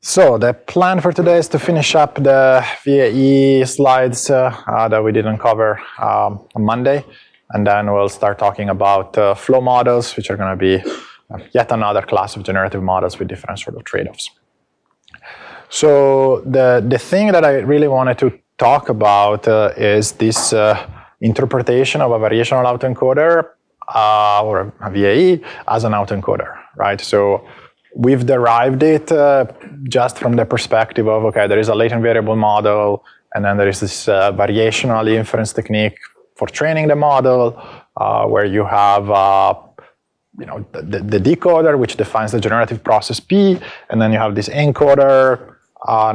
So the plan for today is to finish up the VAE slides that we didn't cover on Monday, and then we'll start talking about flow models, which are going to be yet another class of generative models with different sort of trade-offs. So the thing that I really wanted to talk about is this interpretation of a variational autoencoder or a VAE as an autoencoder, right? So we've derived it just from the perspective of, okay, there is a latent variable model, and then there is this variational inference technique for training the model, where you have the decoder, which defines the generative process P, and then you have this encoder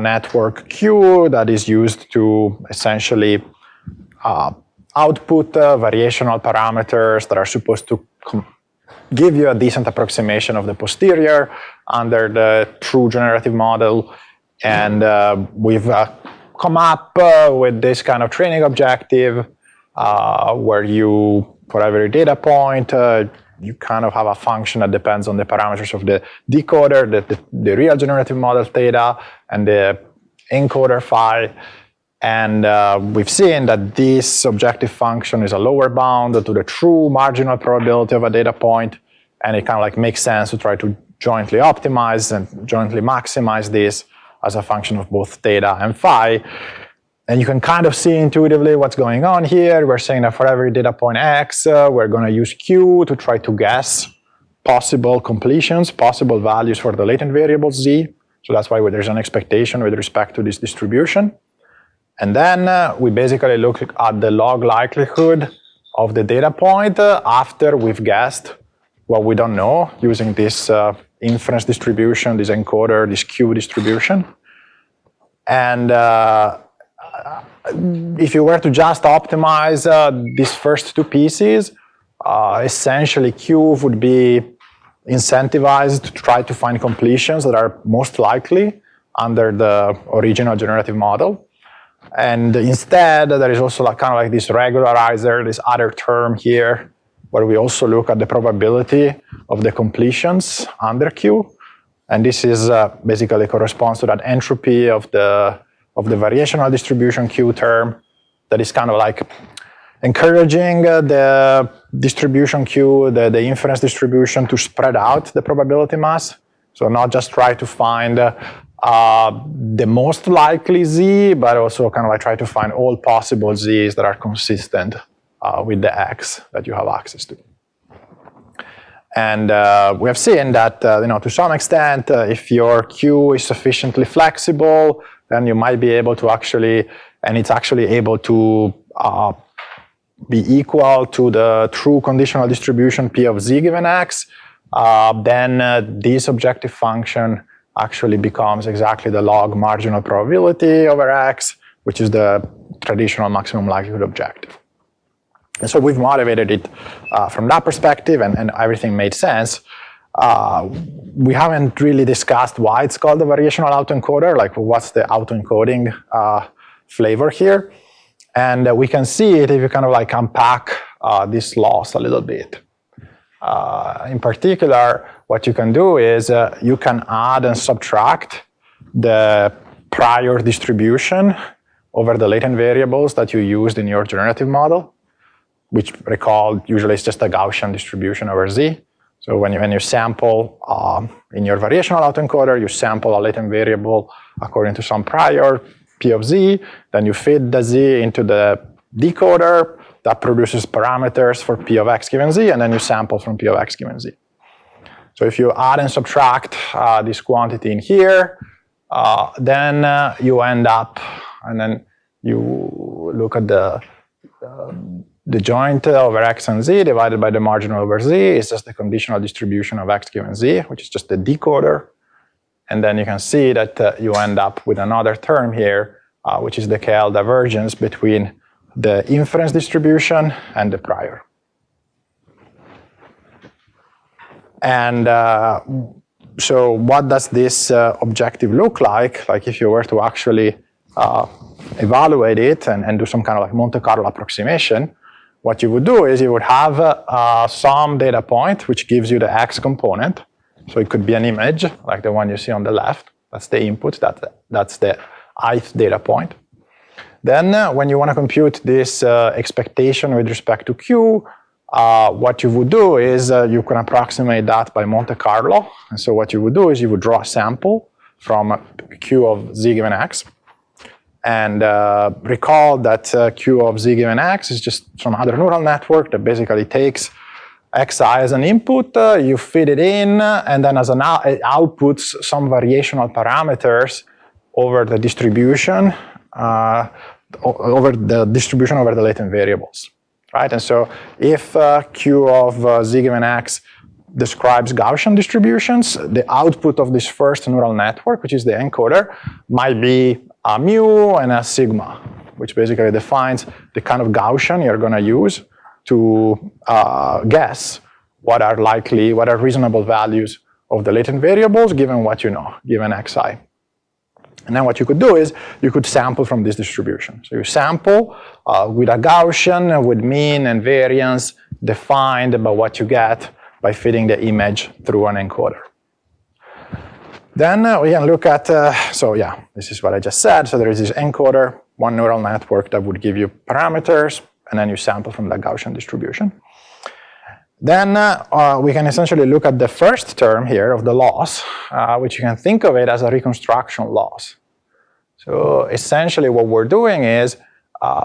network Q that is used to essentially output variational parameters that are supposed to give you a decent approximation of the posterior under the true generative model. And we've come up with this kind of training objective where you, for every data point, you kind of have a function that depends on the parameters of the decoder, the real generative model theta, and the encoder phi. And we've seen that this objective function is a lower bound to the true marginal probability of a data point, and it kind of like makes sense to try to jointly optimize and jointly maximize this as a function of both theta and phi. And you can kind of see intuitively what's going on here. We're saying that for every data point x, we're going to use q to try to guess possible completions, possible values for the latent variable z. So that's why there's an expectation with respect to this distribution. And then we basically look at the log likelihood of the data point after we've guessed what we don't know using this inference distribution, this encoder, this Q distribution. And if you were to just optimize these first two pieces, essentially Q would be incentivized to try to find completions that are most likely under the original generative model. And instead, there is also kind of like this regularizer, this other term here, where we also look at the probability of the completions under Q. And this is basically corresponds to that entropy of the variational distribution Q term that is kind of like encouraging the distribution Q, the inference distribution, to spread out the probability mass. So not just try to find the most likely Z, but also kind of like try to find all possible Z's that are consistent with the X that you have access to. And we have seen that, to some extent, if your Q is sufficiently flexible, then you might be able to actually, and it's actually able to be equal to the true conditional distribution P of Z given X, then this objective function actually becomes exactly the log marginal probability over X, which is the traditional maximum likelihood objective. And so we've motivated it from that perspective, and everything made sense. We haven't really discussed why it's called the variational autoencoder, like what's the autoencoding flavor here. And we can see it if you kind of like unpack this loss a little bit. In particular, what you can do is you can add and subtract the prior distribution over the latent variables that you used in your generative model, which, recall, usually it's just a Gaussian distribution over Z. So when you sample in your variational autoencoder, you sample a latent variable according to some prior P of Z, then you feed the Z into the decoder that produces parameters for P of X given Z, and then you sample from P of X given Z. So if you add and subtract this quantity in here, then you end up, and then you look at the joint over X and Z divided by the marginal over Z is just the conditional distribution of X given Z, which is just the decoder. And then you can see that you end up with another term here, which is the KL divergence between the inference distribution and the prior. And so what does this objective look like? Like if you were to actually evaluate it and do some kind of like Monte Carlo approximation, what you would do is you would have some data point which gives you the X component. So it could be an image like the one you see on the left. That's the input, that's the ith data point. Then when you want to compute this expectation with respect to Q, what you would do is you can approximate that by Monte Carlo. And so what you would do is you would draw a sample from Q of z given x. And recall that Q of z given x is just some other neural network that basically takes xi as an input, you feed it in, and then as an it outputs some variational parameters over the distribution, over the latent variables, right? And so if Q of z given x describes Gaussian distributions, the output of this first neural network, which is the encoder, might be a mu and a sigma, which basically defines the kind of Gaussian you're going to use to guess what are reasonable values of the latent variables given what you know, given xi. And then what you could do is you could sample from this distribution. So you sample with a Gaussian with mean and variance defined by what you get by fitting the image through an encoder. Then we can look at, so yeah, this is what I just said. So there is this encoder, one neural network that would give you parameters, and then you sample from the Gaussian distribution. Then we can essentially look at the first term here of the loss, which you can think of it as a reconstruction loss. So essentially what we're doing is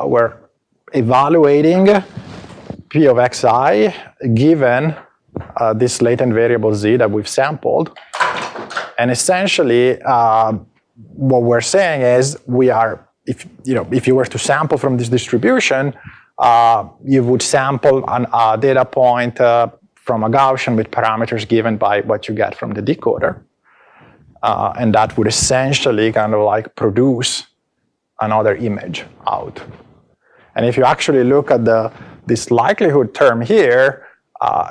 we're evaluating P of xi given this latent variable z that we've sampled. And essentially what we're saying is if you were to sample from this distribution, you would sample a data point from a Gaussian with parameters given by what you get from the decoder. And that would essentially kind of like produce another image out. And if you actually look at this likelihood term here,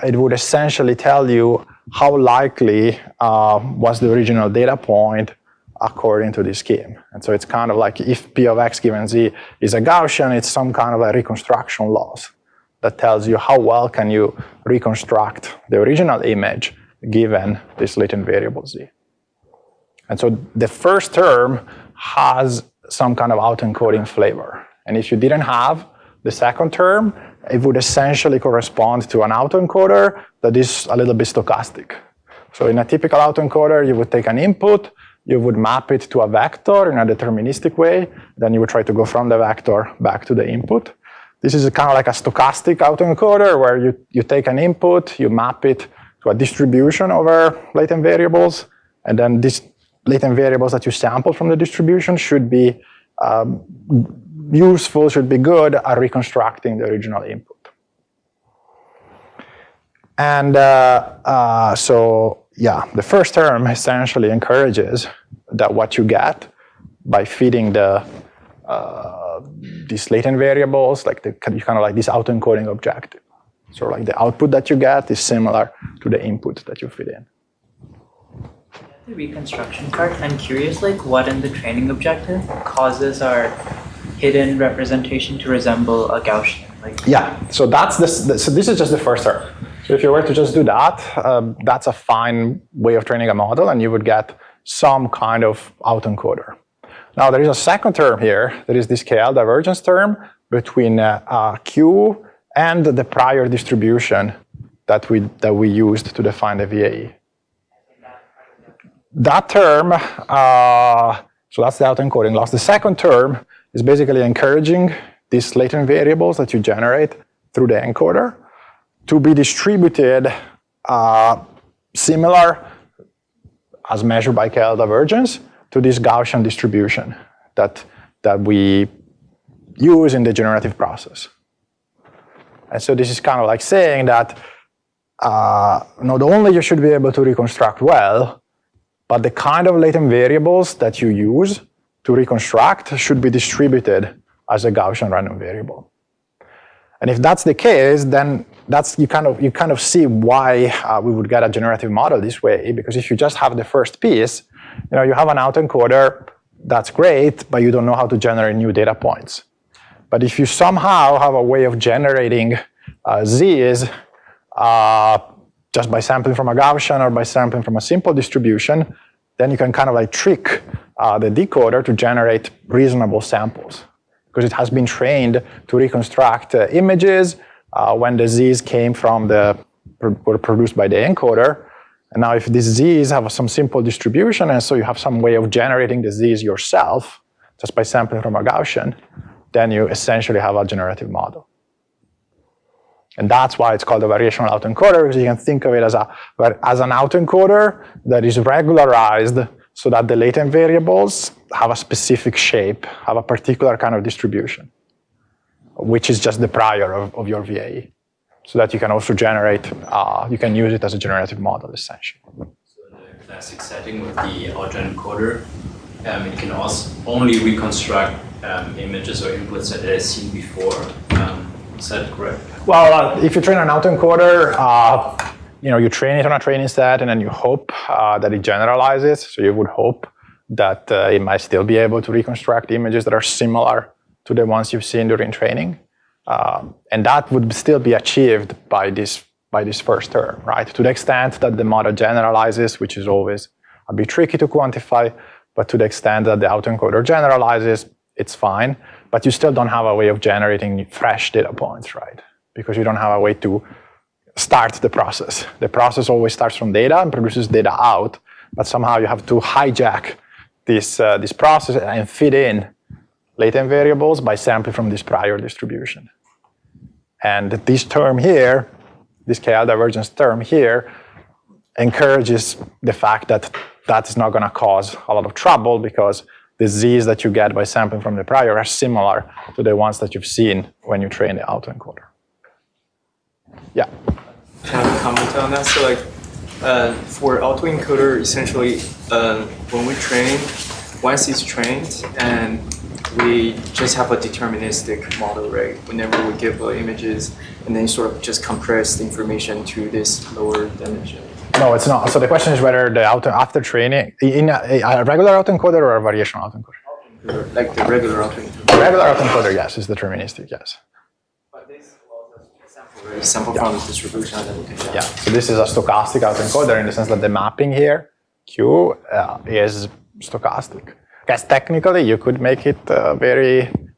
it would essentially tell you how likely was the original data point according to this scheme. And so it's kind of like if P of x given z is a Gaussian, it's some kind of a reconstruction loss that tells you how well can you reconstruct the original image given this latent variable z. And so the first term has some kind of autoencoding flavor. And if you didn't have the second term, it would essentially correspond to an autoencoder that is a little bit stochastic. So in a typical autoencoder, you would take an input, you would map it to a vector in a deterministic way, then you would try to go from the vector back to the input. This is kind of like a stochastic autoencoder where you take an input, you map it to a distribution over latent variables, and then these latent variables that you sample from the distribution should be useful, should be good at reconstructing the original input. And so, yeah, the first term essentially encourages that what you get by feeding these latent variables, like kind of like this autoencoding objective. So like the output that you get is similar to the input that you feed in. The reconstruction part, I'm curious, like what in the training objective causes our hidden representation to resemble a Gaussian? Yeah, so so this is just the first term. So if you were to just do that, that's a fine way of training a model, and you would get some kind of autoencoder. Now there is a second term here. There is this KL divergence term between Q and the prior distribution that we used to define the VAE. That term, so that's the autoencoding loss. The second term is basically encouraging these latent variables that you generate through the encoder to be distributed similar as measured by KL divergence to this Gaussian distribution that we use in the generative process. And so this is kind of like saying that not only you should be able to reconstruct well, but the kind of latent variables that you use to reconstruct should be distributed as a Gaussian random variable. And if that's the case, then you kind of see why we would get a generative model this way, because if you just have the first piece, you have an autoencoder, that's great, but you don't know how to generate new data points. But if you somehow have a way of generating z's just by sampling from a Gaussian or by sampling from a simple distribution, then you can kind of like trick the decoder to generate reasonable samples, because it has been trained to reconstruct images when the Z's came from were produced by the encoder. And now if these Z's have some simple distribution, and so you have some way of generating the Z's yourself, just by sampling from a Gaussian, then you essentially have a generative model. And that's why it's called a variational autoencoder, because you can think of it as an autoencoder that is regularized so that the latent variables have a specific shape, have a particular kind of distribution, which is just the prior of your VAE. So that you can also generate, you can use it as a generative model, essentially. So in the classic setting with the autoencoder, it can also only reconstruct images or inputs that it has seen before. Is that correct? Well, if you train an autoencoder, you train it on a training set, and then you hope that it generalizes. So you would hope that it might still be able to reconstruct images that are similar to the ones you've seen during training. And that would still be achieved by this first term, right? To the extent that the model generalizes, which is always a bit tricky to quantify, but to the extent that the autoencoder generalizes, it's fine. But you still don't have a way of generating fresh data points, right? Because you don't have a way to start the process. The process always starts from data and produces data out, but somehow you have to hijack this process and fit in latent variables by sampling from this prior distribution. And this term here, this KL divergence term here, encourages the fact that that is not going to cause a lot of trouble, because the Z's that you get by sampling from the prior are similar to the ones that you've seen when you train the autoencoder. Yeah. Can I comment on that? So for autoencoder, essentially, when we train, once it's trained, and we just have a deterministic model, right? Whenever we give images, and then sort of just compress the information to this lower dimension. No, it's not. So the question is whether after training, in a regular autoencoder or a variational autoencoder? Like the regular autoencoder. The regular autoencoder, yes, is deterministic, yes. But this allows us to sample from the distribution, and then we can. Yeah, so this is a stochastic autoencoder in the sense that the mapping here, Q, is stochastic. Because technically, you could make it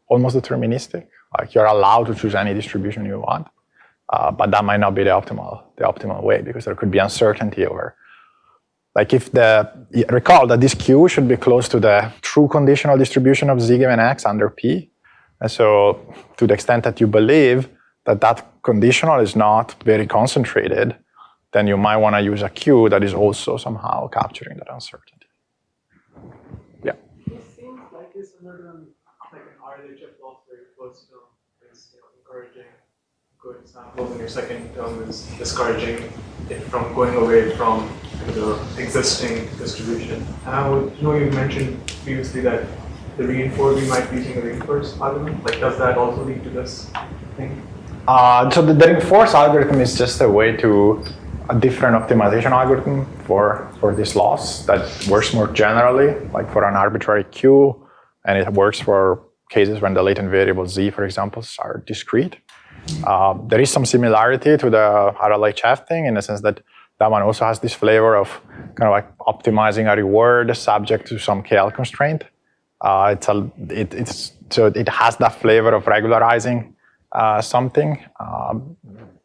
almost deterministic. Like you're allowed to choose any distribution you want, but that might not be the optimal way, because there could be uncertainty over. Like recall that this Q should be close to the true conditional distribution of Z given X under P. And so to the extent that you believe that conditional is not very concentrated, then you might want to use a Q that is also somehow capturing that uncertainty. Is another like an RLHF loss where your first term is encouraging good samples, and your second term is discouraging it from going away from the existing distribution. And I would know you mentioned previously that we might be using a reinforced algorithm. Like, does that also lead to this thing? So the reinforced algorithm is just a different optimization algorithm for this loss that works more generally, like for an arbitrary Q. And it works for cases when the latent variable Z, for example, are discrete. There is some similarity to the RLHF thing in the sense that one also has this flavor of kind of like optimizing a reward subject to some KL constraint. So it has that flavor of regularizing something.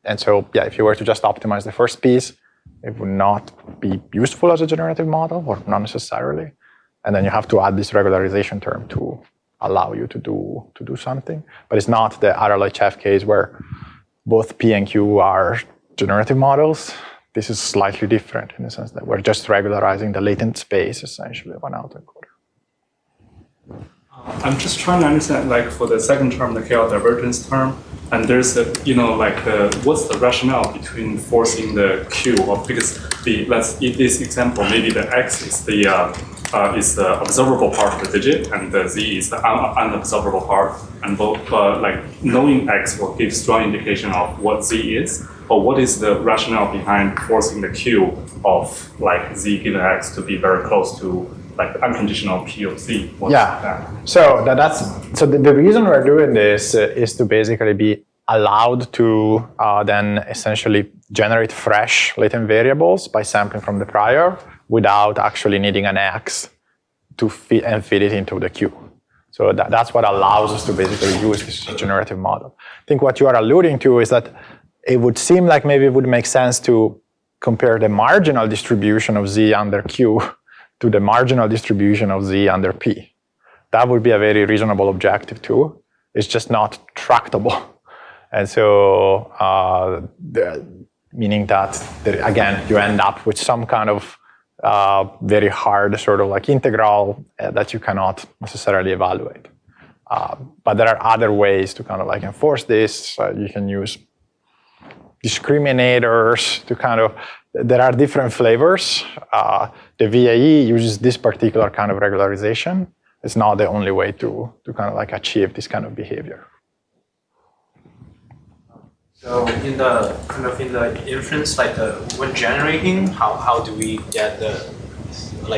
And so, yeah, if you were to just optimize the first piece, it would not be useful as a generative model, or not necessarily. And then you have to add this regularization term to allow you to do something. But it's not the RLHF case where both P and Q are generative models. This is slightly different in the sense that we're just regularizing the latent space, essentially, of an autoencoder. I'm just trying to understand, like, for the second term, the KL divergence term, and there's what's the rationale between forcing the Q, or because in this example, maybe the X is the observable part of the digit, and the Z is the unobservable part, and both knowing X will give strong indication of what Z is, or what is the rationale behind forcing the Q of like Z given X to be very close to like the unconditional P of Z? So the reason we're doing this is to basically be allowed to then essentially generate fresh latent variables by sampling from the prior, without actually needing an X to fit it into the Q. So that's what allows us to basically use this generative model. I think what you are alluding to is that it would seem like maybe it would make sense to compare the marginal distribution of Z under Q to the marginal distribution of Z under P. That would be a very reasonable objective too. It's just not tractable. And so, meaning that, again, you end up with some kind of very hard sort of like integral that you cannot necessarily evaluate. But there are other ways to kind of like enforce this. You can use discriminators to kind of, there are different flavors. The VAE uses this particular kind of regularization. It's not the only way to kind of like achieve this kind of behavior. So in the inference, like when generating, how do we get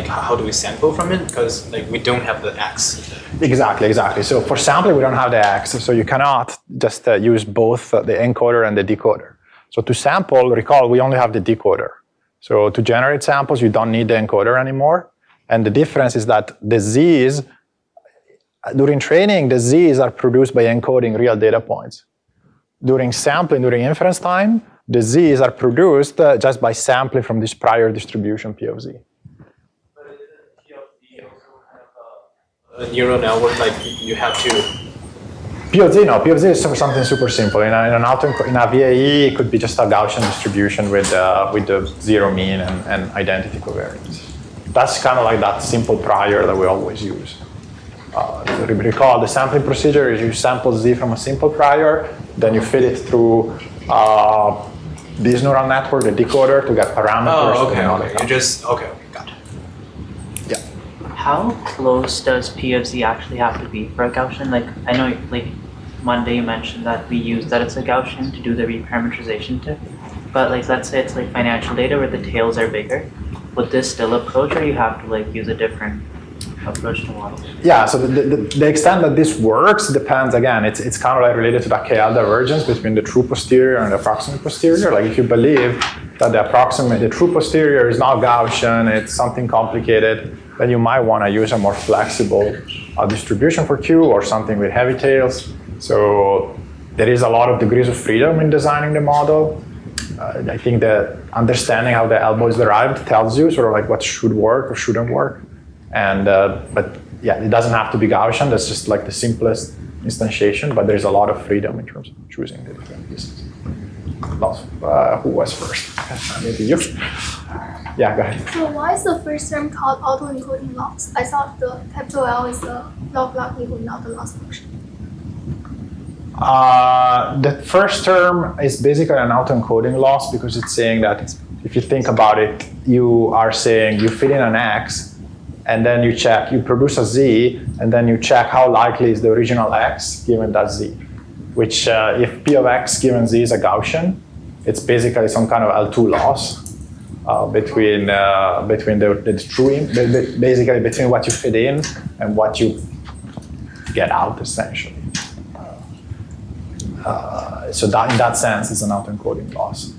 how do we sample from it? Because like we don't have the X. Exactly. So for sampling, we don't have the X, so you cannot just use both the encoder and the decoder. So to sample, recall, we only have the decoder. So to generate samples, you don't need the encoder anymore. And the difference is that the Z's, during training, the Z's are produced by encoding real data points. During sampling, during inference time, the Z's are produced just by sampling from this prior distribution P of Z. But isn't P of Z also have a neural network, like you have to? P of Z, no. P of Z is something super simple. In a VAE, it could be just a Gaussian distribution with the zero mean and identity covariance. That's kind of like that simple prior that we always use. So recall the sampling procedure is you sample Z from a simple prior, then you feed it through this neural network, the decoder, to get parameters. Oh, okay. You just got it. Yeah. How close does P of Z actually have to be for a Gaussian? Like, I know, like, Monday you mentioned that we use that it's a Gaussian to do the reparameterization tip, but like, let's say it's like financial data where the tails are bigger. Would this still approach, or you have to like use a different approach to models? Yeah, so the extent that this works depends, again, it's kind of like related to the KL divergence between the true posterior and the approximate posterior. Like if you believe that the true posterior is not Gaussian, it's something complicated, then you might want to use a more flexible distribution for Q or something with heavy tails. So there is a lot of degrees of freedom in designing the model. I think that understanding how the elbow is derived tells you sort of like what should work or shouldn't work. And but yeah, it doesn't have to be Gaussian. That's just like the simplest instantiation. But there's a lot of freedom in terms of choosing the different pieces. Who was first? Maybe you. Yeah, go ahead. So why is the first term called autoencoding loss? I thought the capital L is the log likelihood, not the loss function. The first term is basically an autoencoding loss because it's saying that if you think about it, you are saying you fit in an X, and then you check, you produce a Z, and then you check how likely is the original X given that Z. Which, if P of X given Z is a Gaussian, it's basically some kind of L2 loss between the true, basically between what you fit in and what you get out, essentially. So that in that sense is an autoencoding loss.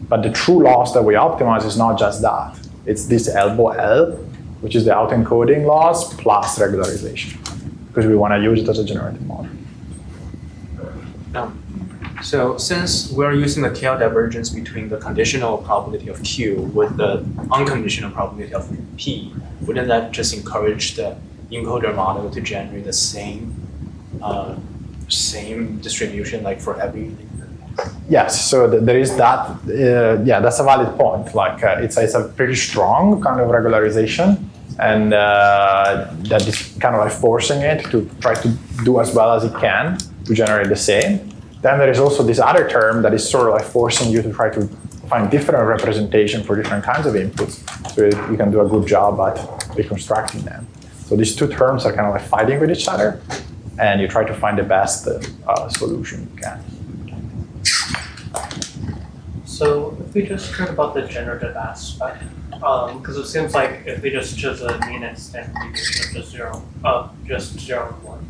But the true loss that we optimize is not just that. It's this elbow L, which is the autoencoding loss plus regularization, because we want to use it as a generative model. So since we're using the KL divergence between the conditional probability of Q with the unconditional probability of P, wouldn't that just encourage the encoder model to generate the same distribution like for every? Yes, so there is that. Yeah, that's a valid point. Like it's a pretty strong kind of regularization, and that is kind of like forcing it to try to do as well as it can to generate the same. Then there is also this other term that is sort of like forcing you to try to find different representation for different kinds of inputs, so you can do a good job at reconstructing them. So these two terms are kind of like fighting with each other, and you try to find the best solution you can. So if we just talk about the generative aspect, because it seems like if we just choose a mean extent, we just zero and one.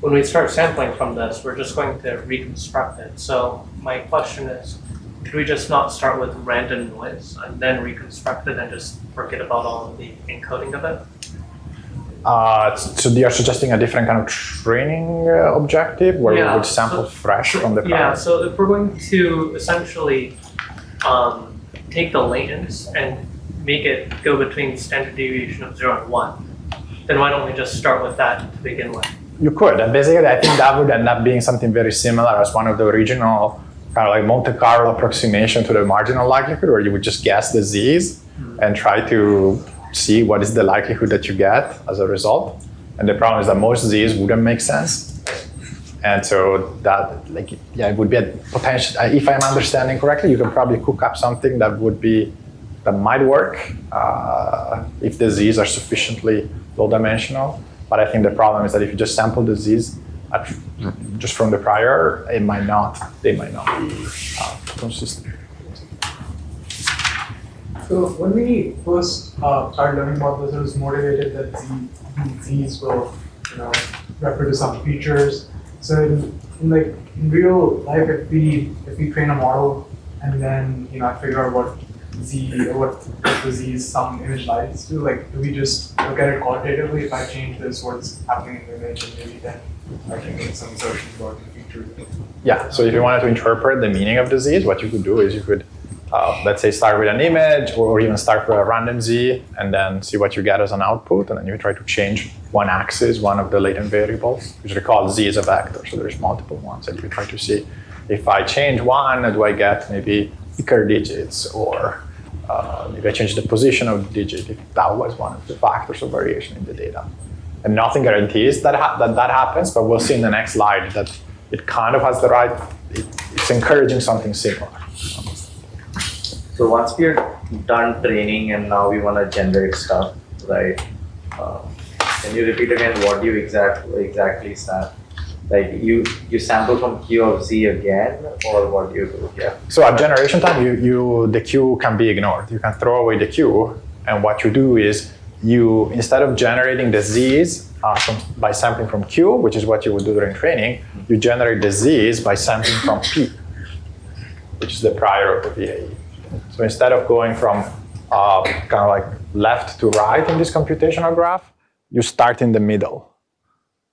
When we start sampling from this, we're just going to reconstruct it. So my question is, could we just not start with random noise and then reconstruct it and just forget about all of the encoding of it? So you're suggesting a different kind of training objective where we would sample fresh from the prior? Yeah, so if we're going to essentially take the latents and make it go between standard deviation of 0 and 1, then why don't we just start with that to begin with? You could, and basically I think that would end up being something very similar as one of the original kind of like Monte Carlo approximation to the marginal likelihood, where you would just guess the z's and try to see what is the likelihood that you get as a result. And the problem is that most z's wouldn't make sense. And so that, it would be a potential, if I'm understanding correctly, you can probably cook up something that might work if the z's are sufficiently low dimensional. But I think the problem is that if you just sample the z's just from the prior, they might not be consistent. So when we first started learning about this, it was motivated that z's will, refer to some features. So in real life, if we train a model and then figure out what the z's some image lies to, do we just look at it qualitatively? If I change this, what's happening in the image, and maybe then I can make some assertions about the features. Yeah. So if you wanted to interpret the meaning of the z's, what you could do is you could let's say start with an image, or even start with a random z, and then see what you get as an output, and then you try to change one axis, one of the latent variables, which we call z is a vector, so there's multiple ones, and you try to see if I change one, do I get maybe thicker digits, or maybe I change the position of the digit if that was one of the factors of variation in the data. And nothing guarantees that happens, but we'll see in the next slide that it kind of has it's encouraging something similar. So once we're done training and now we want to generate stuff, right? Can you repeat again what you exactly start? You sample from Q of Z again, or what do you do? Yeah. So at generation time, the Q can be ignored. You can throw away the Q, and what you do is instead of generating the Z's by sampling from Q, which is what you would do during training, you generate the Z's by sampling from P, which is the prior of the VAE. So instead of going from kind of like left to right in this computational graph, you start in the middle,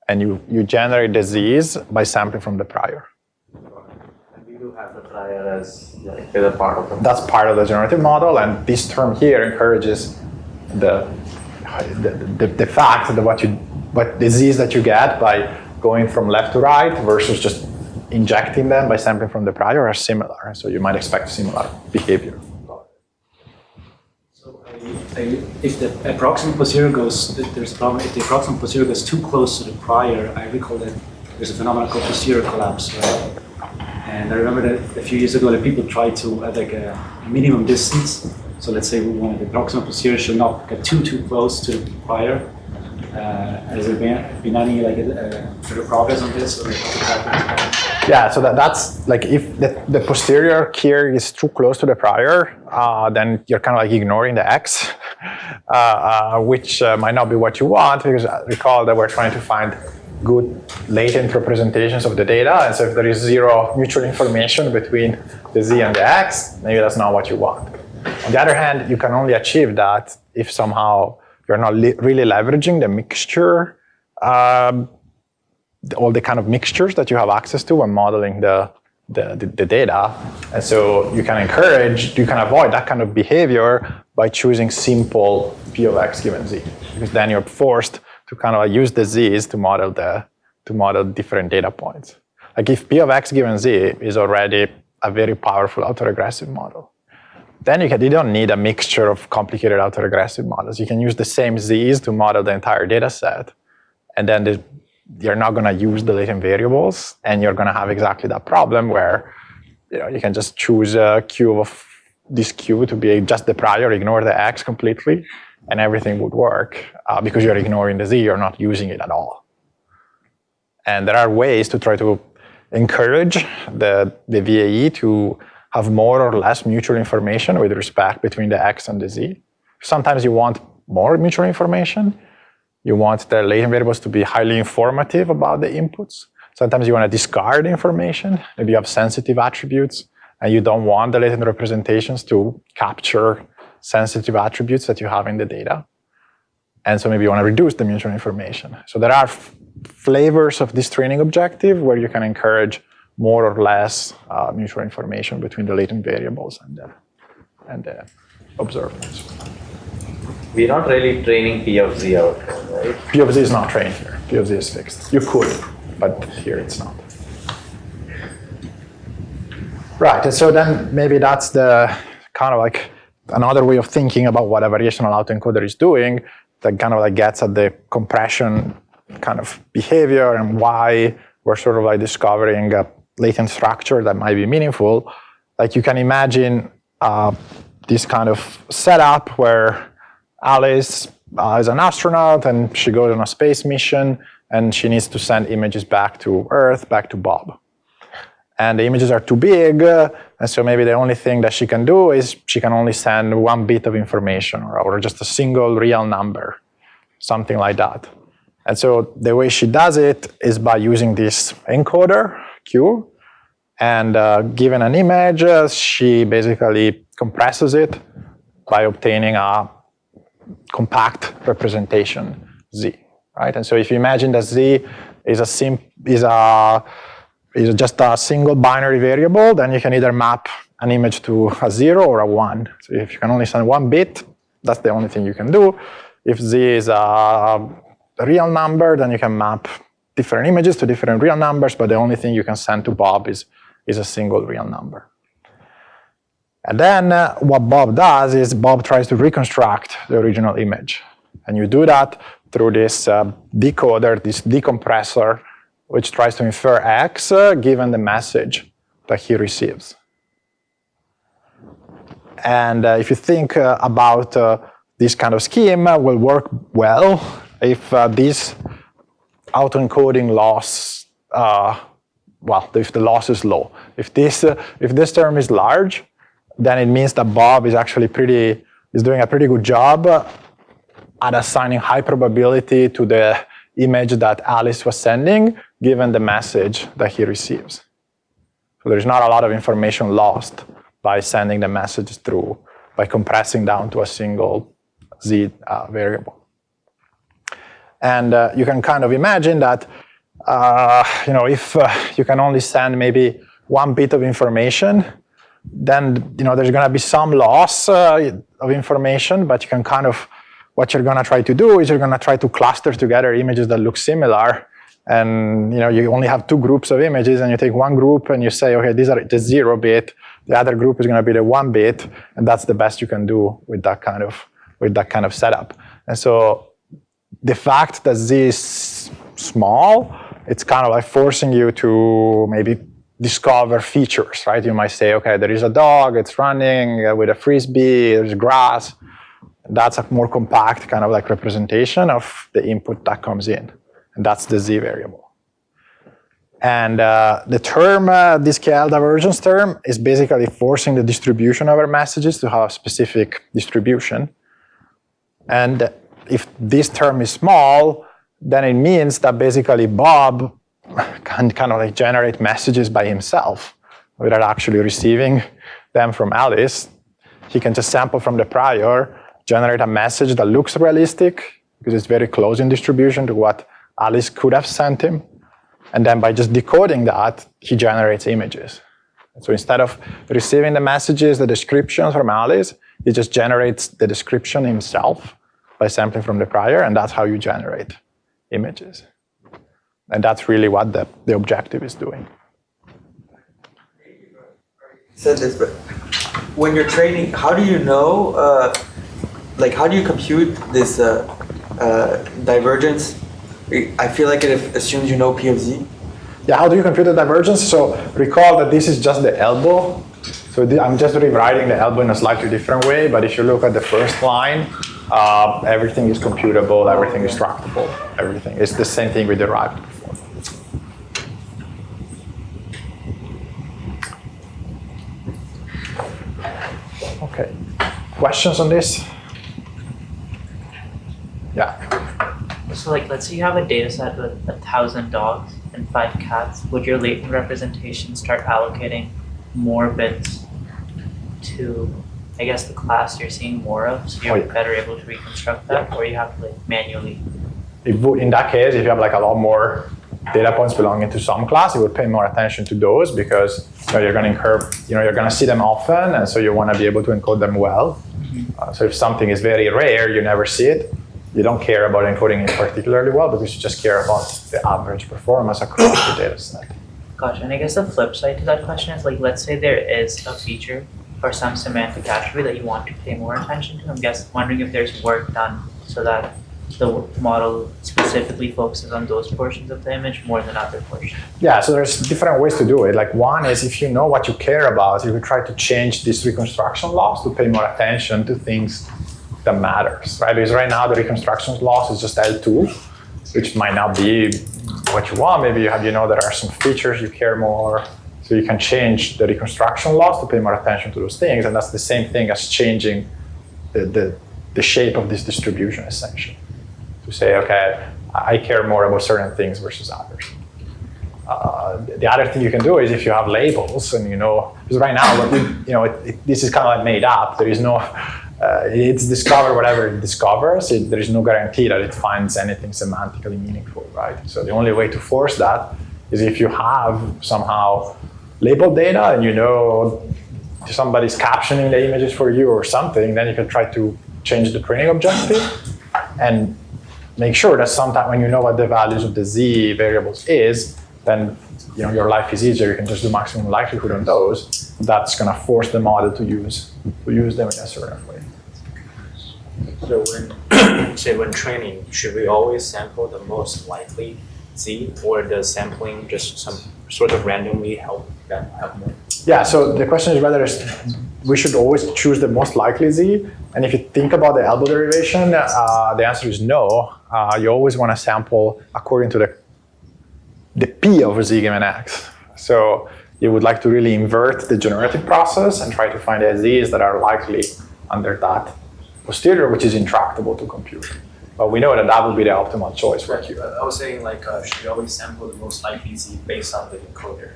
and you generate the Z's by sampling from the prior. And we do have the prior as a part of the model. That's part of the generative model, and this term here encourages the fact that what the Z's that you get by going from left to right versus just injecting them by sampling from the prior are similar. So you might expect similar behavior. So if the approximate posterior goes, there's a problem. If the approximate posterior goes too close to the prior, I recall that there's a phenomenon called posterior collapse, right? And I remember that a few years ago that people tried to add a minimum distance. So let's say we wanted the approximate posterior should not get too close to the prior. Has there been any further progress on this? Or Yeah, so that's if the posterior here is too close to the prior, then you're kind of ignoring the X, which might not be what you want, because recall that we're trying to find good latent representations of the data, and so if there is zero mutual information between the Z and the X, maybe that's not what you want. On the other hand, you can only achieve that if somehow you're not really leveraging the mixture, all the kind of mixtures that you have access to when modeling the data. And so you can avoid that kind of behavior by choosing simple P of X given Z, because then you're forced to kind of use the Z's to model different data points. Like if P of X given Z is already a very powerful autoregressive model, then you don't need a mixture of complicated autoregressive models. You can use the same Z's to model the entire data set, and then you're not going to use the latent variables, and you're going to have exactly that problem where you can just choose a Q of this Q to be just the prior, ignore the X completely, and everything would work because you're ignoring the Z, you're not using it at all. And there are ways to try to encourage the VAE to have more or less mutual information with respect between the X and the Z. Sometimes you want more mutual information. You want the latent variables to be highly informative about the inputs. Sometimes you want to discard information. Maybe you have sensitive attributes, and you don't want the latent representations to capture sensitive attributes that you have in the data. And so maybe you want to reduce the mutual information. So there are flavors of this training objective where you can encourage more or less mutual information between the latent variables and the observables. We're not really training P of Z out here, right? P of Z is not trained here. P of Z is fixed. You could, but here it's not. Right, and so then maybe that's the kind of like another way of thinking about what a variational autoencoder is doing that kind of like gets at the compression kind of behavior and why we're sort of like discovering a latent structure that might be meaningful. Like you can imagine this kind of setup where Alice is an astronaut and she goes on a space mission and she needs to send images back to Earth, back to Bob. And the images are too big, and so maybe the only thing that she can do is she can only send one bit of information or just a single real number, something like that. And so the way she does it is by using this encoder, Q, and given an image, she basically compresses it by obtaining a compact representation Z, right? And so if you imagine that Z is just a single binary variable, then you can either map an image to a 0 or a 1. So if you can only send one bit, that's the only thing you can do. If Z is a real number, then you can map different images to different real numbers, but the only thing you can send to Bob is a single real number. And then what Bob does is Bob tries to reconstruct the original image. And you do that through this decoder, this decompressor, which tries to infer X given the message that he receives. And if you think about this kind of scheme will work well if this autoencoding loss, if the loss is low. If this term is large, then it means that Bob is actually doing a pretty good job at assigning high probability to the image that Alice was sending, given the message that he receives. So there's not a lot of information lost by sending the message through, by compressing down to a single Z variable. And you can kind of imagine that, if you can only send maybe one bit of information, then there's going to be some loss of information, but you can kind of, what you're going to try to do is you're going to try to cluster together images that look similar. And you only have two groups of images, and you take one group and you say, okay, these are the 0 bit. The other group is going to be the 1 bit, and that's the best you can do with that kind of setup. And so the fact that Z is small, it's kind of like forcing you to maybe discover features, right? You might say, okay, there is a dog, it's running with a frisbee, there's grass. That's a more compact kind of like representation of the input that comes in. And that's the Z variable. And the term, this KL divergence term, is basically forcing the distribution of our messages to have a specific distribution. And if this term is small, then it means that basically Bob can kind of like generate messages by himself without actually receiving them from Alice. He can just sample from the prior, generate a message that looks realistic because it's very close in distribution to what Alice could have sent him. And then by just decoding that, he generates images. So instead of receiving the messages, the descriptions from Alice, he just generates the description himself by sampling from the prior, and that's how you generate images. And that's really what the objective is doing. Said this, but when you're training, how do you know, how do you compute this divergence? I feel like it assumes you know P of Z. Yeah, how do you compute the divergence? So recall that this is just the elbow. So I'm just rewriting the elbow in a slightly different way, but if you look at the first line, everything is computable, everything is structurable, everything. It's the same thing we derived before. Okay, questions on this? Yeah. So let's say you have a data set with 1,000 dogs and 5 cats. Would your latent representation start allocating more bits to, I guess, the class you're seeing more of, so you're better able to reconstruct that, or you have to like manually? In that case, if you have like a lot more data points belonging to some class, you would pay more attention to those because you're going to you're going to see them often, and so you want to be able to encode them well. So if something is very rare, you never see it. You don't care about encoding it particularly well because you just care about the average performance across the data set. Gotcha. And I guess the flip side to that question is like, let's say there is a feature or some semantic attribute that you want to pay more attention to. I'm wondering if there's work done so that the model specifically focuses on those portions of the image more than other portions. Yeah, so there's different ways to do it. Like one is if you know what you care about, you could try to change this reconstruction loss to pay more attention to things that matters, right? Because right now the reconstruction loss is just L2, which might not be what you want. Maybe you know there are some features you care more, so you can change the reconstruction loss to pay more attention to those things, and that's the same thing as changing the shape of this distribution essentially. To say, okay, I care more about certain things versus others. The other thing you can do is if you have labels and because right now, this is kind of like made up. There is no, it's discover whatever it discovers. There is no guarantee that it finds anything semantically meaningful, right? So the only way to force that is if you have somehow labeled data and somebody's captioning the images for you or something, then you can try to change the training objective and make sure that sometime when you know what the values of the z variables is, then your life is easier. You can just do maximum likelihood on those. That's going to force the model to use them in a certain way. So when training, should we always sample the most likely z, or does sampling just some sort of randomly help more? Yeah. So the question is whether we should always choose the most likely z. And if you think about the elbow derivation, the answer is no. You always want to sample according to the p of z given x. So you would like to really invert the generative process and try to find the z's that are likely under that posterior, which is intractable to compute. But we know that would be the optimal choice for Q. I was saying should we always sample the most likely z based on the encoder?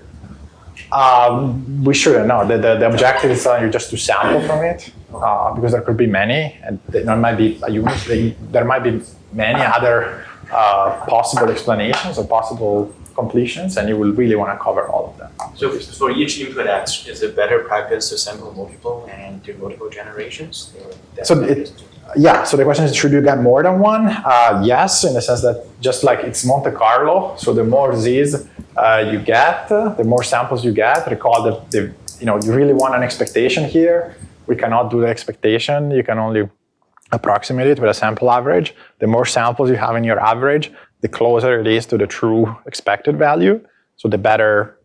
We shouldn't. No, the objective is just to sample from it because there could be many, and there might be many other possible explanations or possible completions, and you will really want to cover all of them. So for each input x, is it better practice to sample multiple and do multiple generations? So the question is, should you get more than one? Yes, in the sense that just like it's Monte Carlo, so the more z's you get, the more samples you get. Recall that you really want an expectation here. We cannot do the expectation. You can only approximate it with a sample average. The more samples you have in your average, the closer it is to the true expected value. So the better,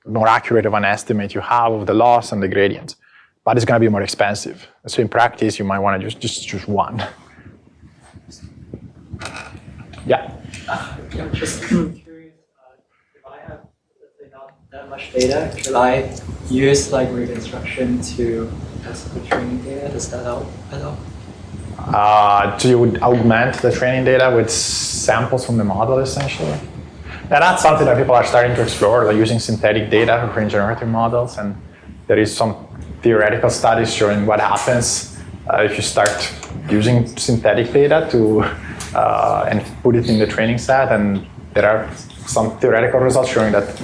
more accurate of an estimate you have of the loss and the gradient. But it's going to be more expensive. So in practice, you might want to just choose one. Yeah. I'm just curious, if I have, let's say, not that much data, could I use like reconstruction to test the training data? Does that help at all? So you would augment the training data with samples from the model, essentially. And that's something that people are starting to explore, like using synthetic data for generative models. And there is some theoretical studies showing what happens if you start using synthetic data to and put it in the training set. And there are some theoretical results showing that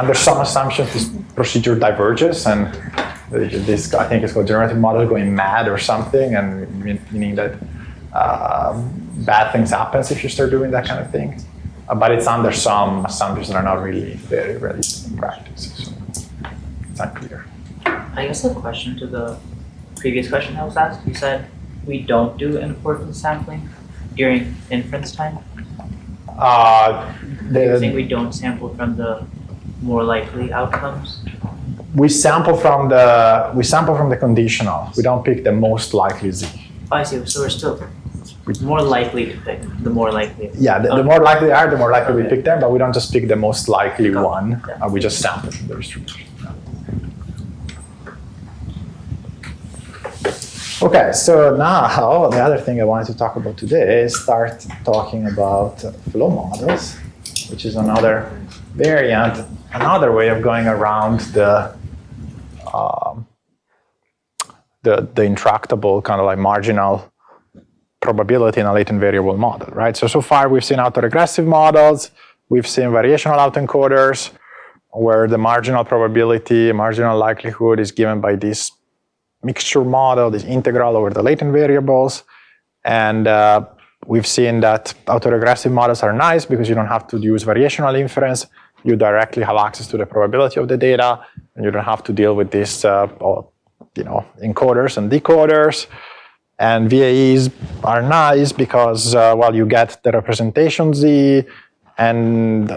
under some assumptions, this procedure diverges, and this, I think it's called generative model going mad or something, and meaning that bad things happens if you start doing that kind of thing. But it's under some assumptions that are not really very realistic in practice. So it's unclear. I guess a question to the previous question I was asked, you said we don't do importance sampling during inference time? You think we don't sample from the more likely outcomes? We sample from the conditional. We don't pick the most likely z. Oh, I see. So we're still more likely to pick the more likely. Yeah, the more likely they are, the more likely we pick them, but we don't just pick the most likely one. We just sample from the distribution. Okay, so now the other thing I wanted to talk about today is start talking about flow models, which is another variant another way of going around the intractable kind of like marginal probability in a latent variable model, right? So far we've seen autoregressive models, we've seen variational autoencoders, where the marginal probability, marginal likelihood is given by this mixture model, this integral over the latent variables. And we've seen that autoregressive models are nice because you don't have to use variational inference. You directly have access to the probability of the data, and you don't have to deal with this, encoders and decoders. And VAEs are nice because, well, you get the representation Z, and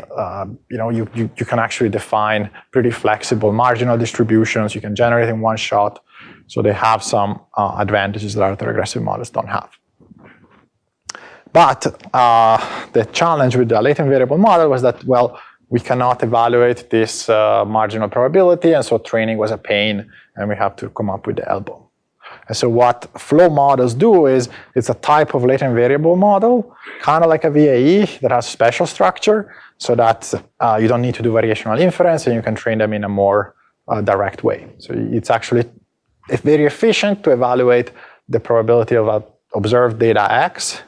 you can actually define pretty flexible marginal distributions. You can generate in one shot. So they have some advantages that autoregressive models don't have. But the challenge with the latent variable model was that, well, we cannot evaluate this marginal probability, and so training was a pain, and we have to come up with the elbow. And so what flow models do is, it's a type of latent variable model, kind of like a VAE that has special structure, so that you don't need to do variational inference, and you can train them in a more direct way. So it's actually very efficient to evaluate the probability of observed data X,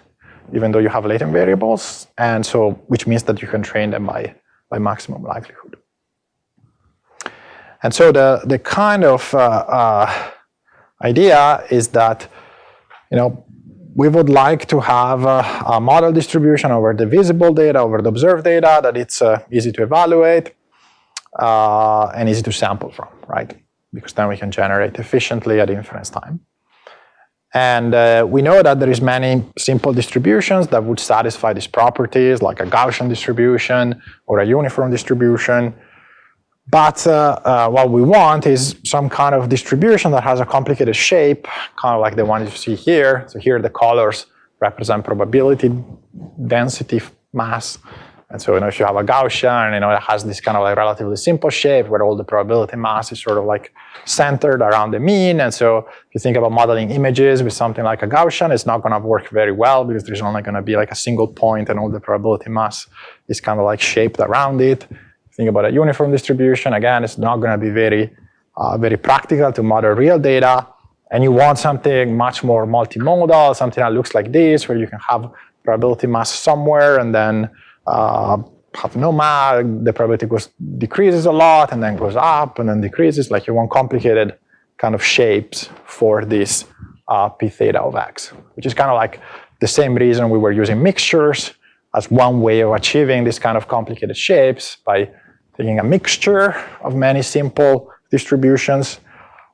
even though you have latent variables, and so which means that you can train them by maximum likelihood. And so the kind of idea is that we would like to have a model distribution over the visible data, over the observed data, that it's easy to evaluate and easy to sample from, right? Because then we can generate efficiently at inference time. And we know that there is many simple distributions that would satisfy these properties, like a Gaussian distribution or a uniform distribution. But what we want is some kind of distribution that has a complicated shape, kind of like the one you see here. So here the colors represent probability, density, mass. And so if you have a Gaussian, it has this kind of like relatively simple shape where all the probability mass is sort of like centered around the mean. And so if you think about modeling images with something like a Gaussian, it's not going to work very well because there's only going to be like a single point and all the probability mass is kind of like shaped around it. Think about a uniform distribution, again, it's not going to be very practical to model real data. And you want something much more multimodal, something that looks like this, where you can have probability mass somewhere and then have no mass, the probability decreases a lot and then goes up and then decreases. Like you want complicated kind of shapes for this p theta of x, which is kind of like the same reason we were using mixtures as one way of achieving this kind of complicated shapes by taking a mixture of many simple distributions.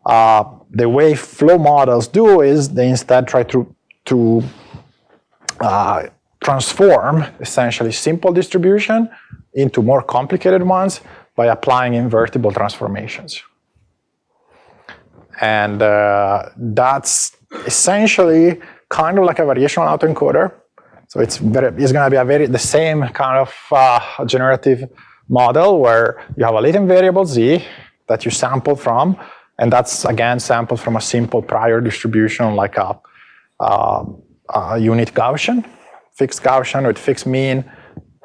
The way flow models do is they instead try to transform essentially simple distribution into more complicated ones by applying invertible transformations. And that's essentially kind of like a variational autoencoder. So it's going to be the same kind of generative model where you have a latent variable Z that you sample from, and that's again sampled from a simple prior distribution like a unit Gaussian, fixed Gaussian with fixed mean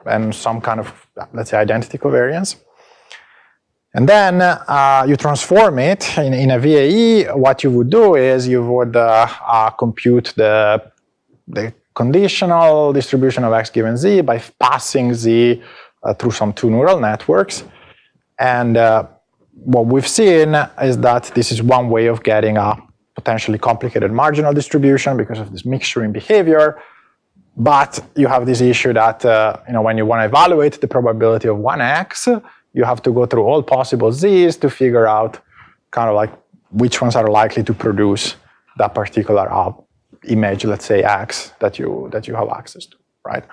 and some kind of, let's say, identity covariance. And then you transform it in a VAE. What you would do is you would compute the conditional distribution of x given z by passing z through some two neural networks. And what we've seen is that this is one way of getting a potentially complicated marginal distribution because of this mixturing behavior. But you have this issue that when you want to evaluate the probability of 1x, you have to go through all possible z's to figure out kind of like which ones are likely to produce that particular image, let's say x, that you have access to, right?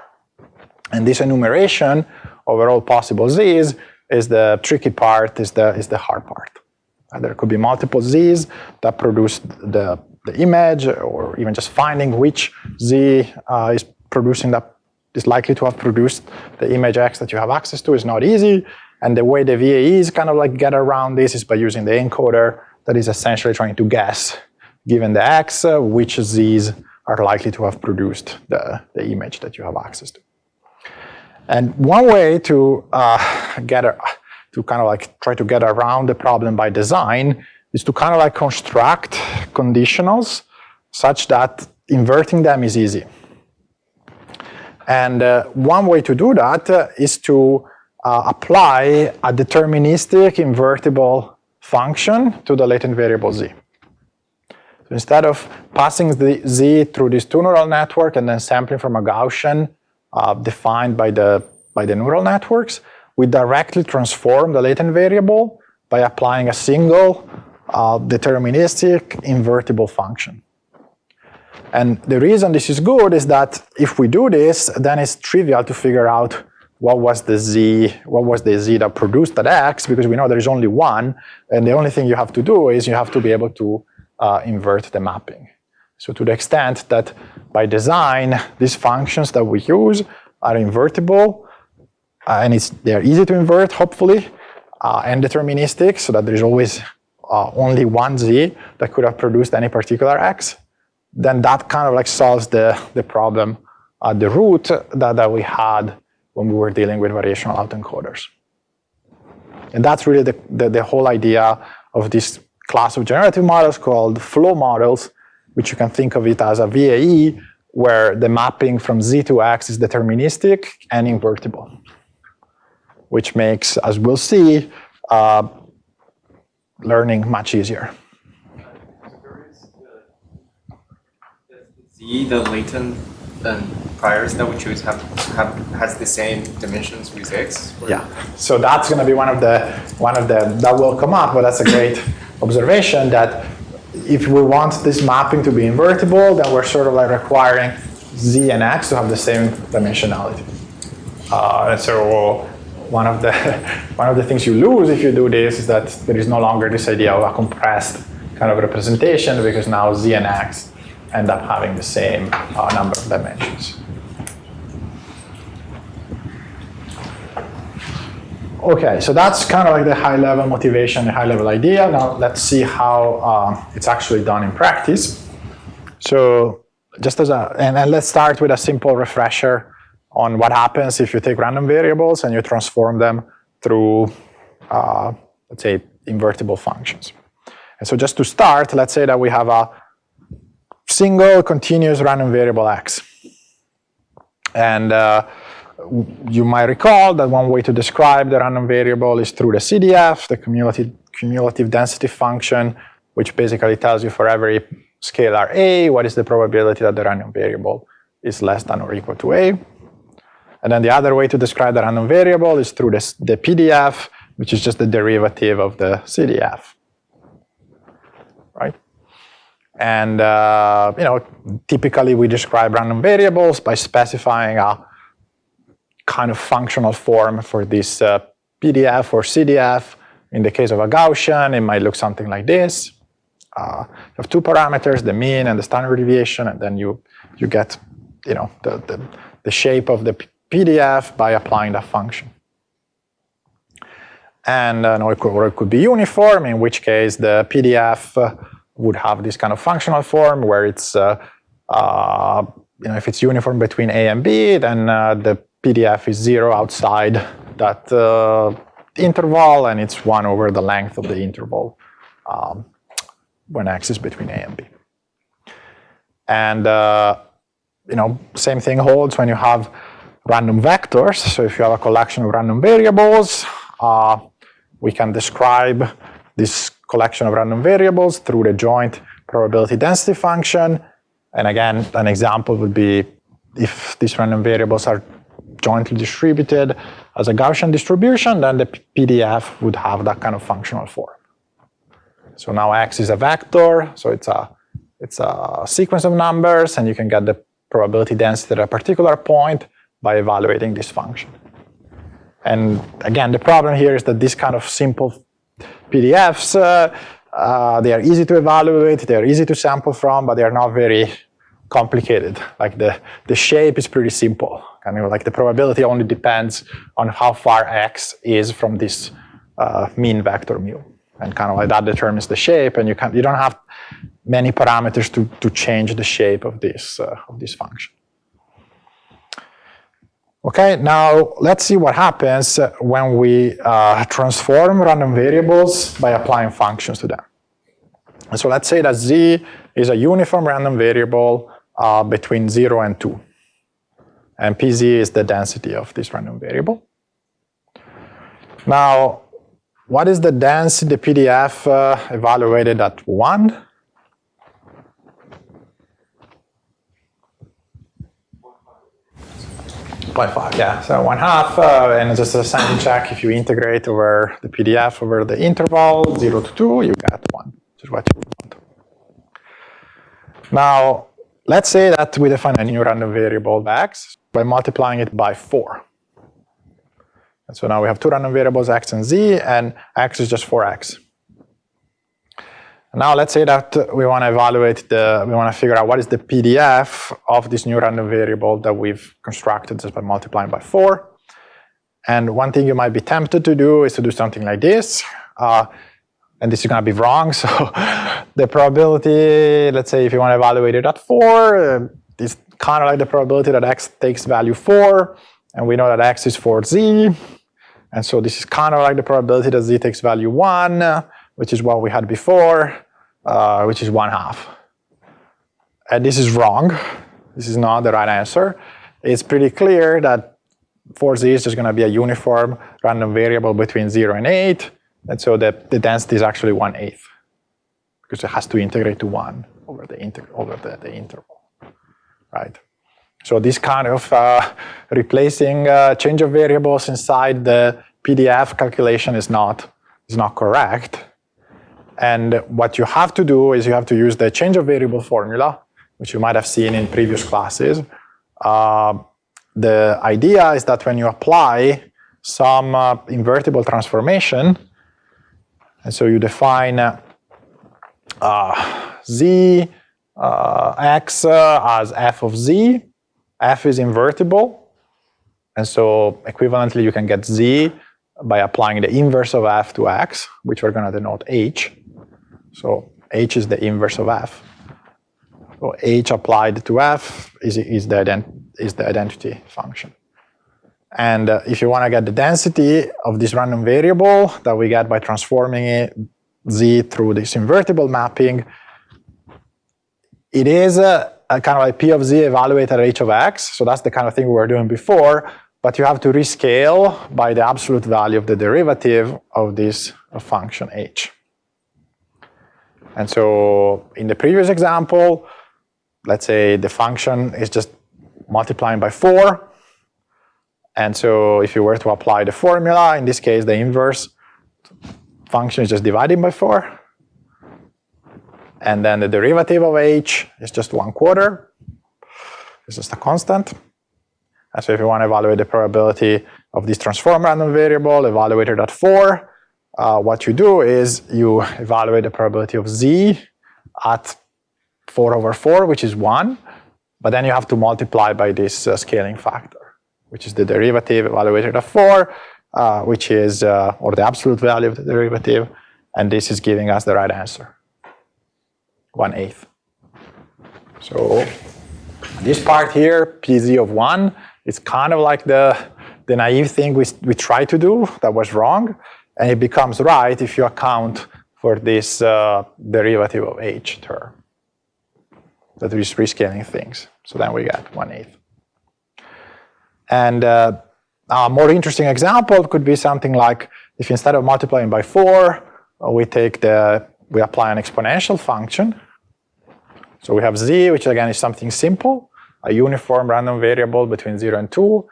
And this enumeration over all possible z's is the tricky part, is the hard part. There could be multiple z's that produce the image, or even just finding which z is producing that is likely to have produced the image x that you have access to is not easy. And the way the VAEs kind of like get around this is by using the encoder that is essentially trying to guess, given the x, which z's are likely to have produced the image that you have access to. And one way to to kind of like try to get around the problem by design is to kind of like construct conditionals such that inverting them is easy. And one way to do that is to apply a deterministic invertible function to the latent variable z. So instead of passing the z through this two neural network and then sampling from a Gaussian defined by the neural networks, we directly transform the latent variable by applying a single deterministic invertible function. And the reason this is good is that if we do this, then it's trivial to figure out what was the z that produced that x, because we know there is only one, and the only thing you have to do is you have to be able to invert the mapping. So to the extent that by design, these functions that we use are invertible, and they're easy to invert, hopefully, and deterministic, so that there is always only one z that could have produced any particular x, then that kind of like solves the problem at the root that we had when we were dealing with variational autoencoders. And that's really the whole idea of this class of generative models called flow models, which you can think of it as a VAE, where the mapping from z to x is deterministic and invertible, which makes, as we'll see, learning much easier. The latent priors that we choose has the same dimensions with x? Or? Yeah, so that's going to be one of the that will come up, but that's a great observation that if we want this mapping to be invertible, then we're sort of like requiring z and x to have the same dimensionality. And so one of the things you lose if you do this is that there is no longer this idea of a compressed kind of representation, because now z and x end up having the same number of dimensions. Okay, so that's kind of like the high-level motivation, the high-level idea. Now let's see how it's actually done in practice. So just and let's start with a simple refresher on what happens if you take random variables and you transform them through, let's say, invertible functions. And so just to start, let's say that we have a single continuous random variable x. And you might recall that one way to describe the random variable is through the CDF, the cumulative density function, which basically tells you for every scalar a, what is the probability that the random variable is less than or equal to a. And then the other way to describe the random variable is through the PDF, which is just the derivative of the CDF, right? And typically we describe random variables by specifying a kind of functional form for this PDF or CDF. In the case of a Gaussian, it might look something like this. You have two parameters, the mean and the standard deviation, and then you get the shape of the PDF by applying that function. And or it could be uniform, in which case the PDF would have this kind of functional form where it's, if it's uniform between A and B, then the PDF is 0 outside that interval, and it's 1 over the length of the interval when x is between A and B. And same thing holds when you have random vectors. So if you have a collection of random variables, we can describe this collection of random variables through the joint probability density function. And again, an example would be if these random variables are jointly distributed as a Gaussian distribution, then the PDF would have that kind of functional form. So now x is a vector, so it's a sequence of numbers, and you can get the probability density at a particular point by evaluating this function. And again, the problem here is that this kind of simple PDFs, they are easy to evaluate, they are easy to sample from, but they are not very complicated. Like the shape is pretty simple. Kind of like the probability only depends on how far x is from this mean vector mu. And kind of like that determines the shape, and you don't have many parameters to change the shape of this function. Okay, now let's see what happens when we transform random variables by applying functions to them. So let's say that z is a uniform random variable between 0 and 2. And pz is the density of this random variable. Now, what is the density, the PDF evaluated at 1? By 5, yeah, so 1/2, and just a sanity check, if you integrate over the PDF over the interval 0 to 2, you get 1, which is what you want. Now, let's say that we define a new random variable x by multiplying it by 4. And so now we have two random variables, x and z, and x is just 4x. Now let's say that we want to evaluate we want to figure out what is the PDF of this new random variable that we've constructed just by multiplying by 4. And one thing you might be tempted to do is to do something like this. And this is going to be wrong. So the probability, let's say if you want to evaluate it at 4, is kind of like the probability that x takes value 4. And we know that x is 4z. And so this is kind of like the probability that z takes value 1. Which is what we had before, which is 1/2. And this is wrong. This is not the right answer. It's pretty clear that 4z is just going to be a uniform random variable between 0 and 8. And so the density is actually 1/8. Because it has to integrate to 1 over the interval. Right? So this kind of replacing change of variables inside the PDF calculation is not correct. And what you have to do is you have to use the change of variable formula, which you might have seen in previous classes. The idea is that when you apply some invertible transformation, and so you define z x as f of z, f is invertible, and so equivalently you can get z by applying the inverse of f to x, which we're going to denote h. So h is the inverse of f. So h applied to f is the identity function. And if you want to get the density of this random variable that we get by transforming z through this invertible mapping, it is a kind of like p of z evaluated at h of x. So that's the kind of thing we were doing before. But you have to rescale by the absolute value of the derivative of this function h. And so in the previous example, let's say the function is just multiplying by 4. And so if you were to apply the formula, in this case, the inverse function is just dividing by 4. And then the derivative of h is just 1/4. It's just a constant. And so if you want to evaluate the probability of this transform random variable evaluated at 4, what you do is you evaluate the probability of z at 4/4, which is 1. But then you have to multiply by this scaling factor, which is the derivative evaluated at 4, which is, or the absolute value of the derivative. And this is giving us the right answer, 1/8. So this part here, pz of 1, it's kind of like the naive thing we tried to do that was wrong, and it becomes right if you account for this derivative of h term. That is rescaling things. So then we get 1/8. And a more interesting example could be something like if instead of multiplying by 4, we apply an exponential function. So we have z, which again is something simple, a uniform random variable between 0 and 2,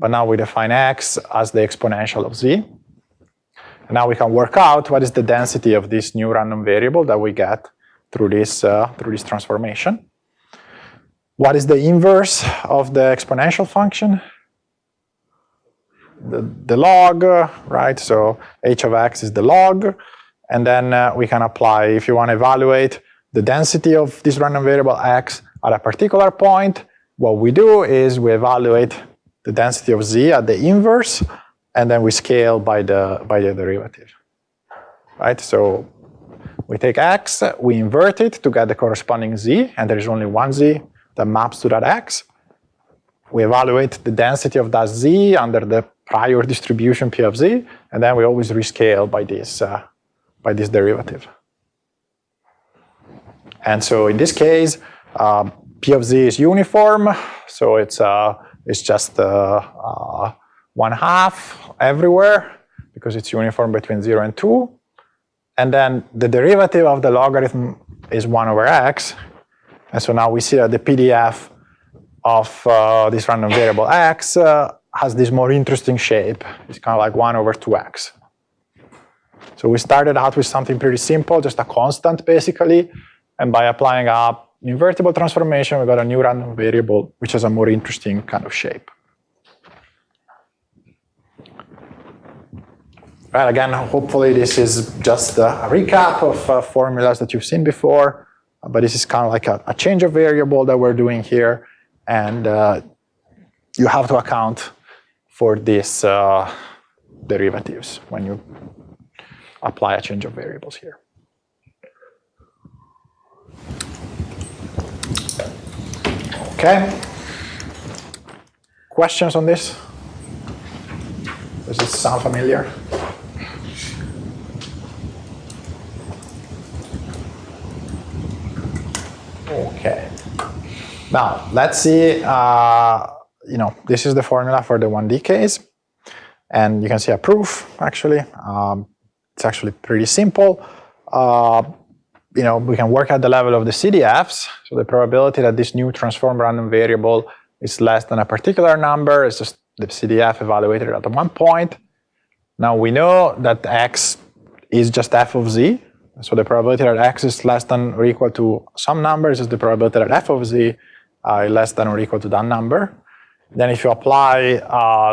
but now we define x as the exponential of z. And now we can work out what is the density of this new random variable that we get through this transformation. What is the inverse of the exponential function? The log, right? So h of x is the log. And then we can apply, if you want to evaluate the density of this random variable x at a particular point, what we do is we evaluate the density of z at the inverse, and then we scale by the derivative, right? So we take x, we invert it to get the corresponding z, and there is only one z that maps to that x. we evaluate the density of that z under the prior distribution P of z, and then we always rescale by this derivative. And so in this case, P of z is uniform, so it's just 1/2 everywhere because it's uniform between 0 and 2. And then the derivative of the logarithm is 1/x. And so now we see that the PDF of this random variable x has this more interesting shape. It's kind of like 1/2x. So we started out with something pretty simple, just a constant basically. And by applying a invertible transformation, we got a new random variable, which has a more interesting kind of shape. Right, again, hopefully this is just a recap of formulas that you've seen before, but this is kind of like a change of variable that we're doing here, and you have to account for these derivatives when you apply a change of variables here. Okay. Questions on this? Does it sound familiar? Okay. Now let's see. This is the formula for the 1D case, and you can see a proof. Actually, it's actually pretty simple. We can work at the level of the CDFs. So the probability that this new transform random variable is less than a particular number is just the CDF evaluated at one point. Now we know that x is just f of z. So the probability that x is less than or equal to some numbers is the probability that f of z is less than or equal to that number. Then if you apply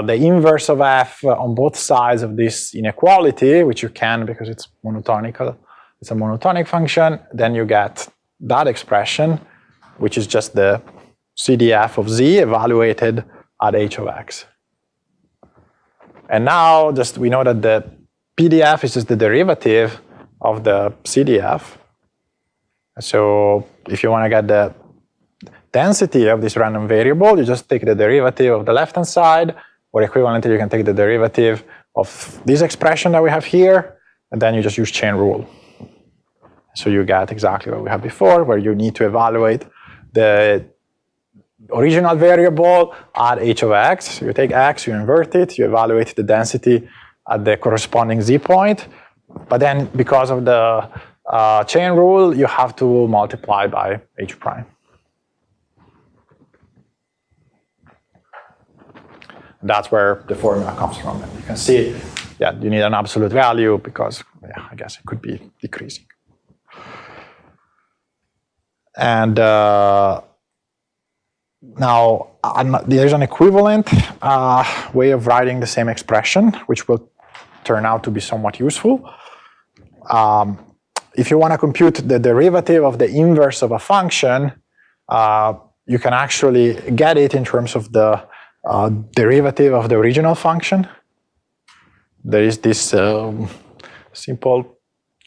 the inverse of f on both sides of this inequality, which you can because it's monotonical, it's a monotonic function, then you get that expression, which is just the CDF of z evaluated at h of x. And now we know that the PDF is just the derivative of the CDF. So if you want to get the density of this random variable, you just take the derivative of the left-hand side, or equivalently, you can take the derivative of this expression that we have here, and then you just use chain rule. So you get exactly what we had before, where you need to evaluate the original variable at h of x. So you take x, you invert it, you evaluate the density at the corresponding z point. But then because of the chain rule, you have to multiply by h prime. That's where the formula comes from. And you can see, you need an absolute value because, I guess it could be decreasing. And now there's an equivalent way of writing the same expression, which will turn out to be somewhat useful. If you want to compute the derivative of the inverse of a function, you can actually get it in terms of the derivative of the original function. There is this simple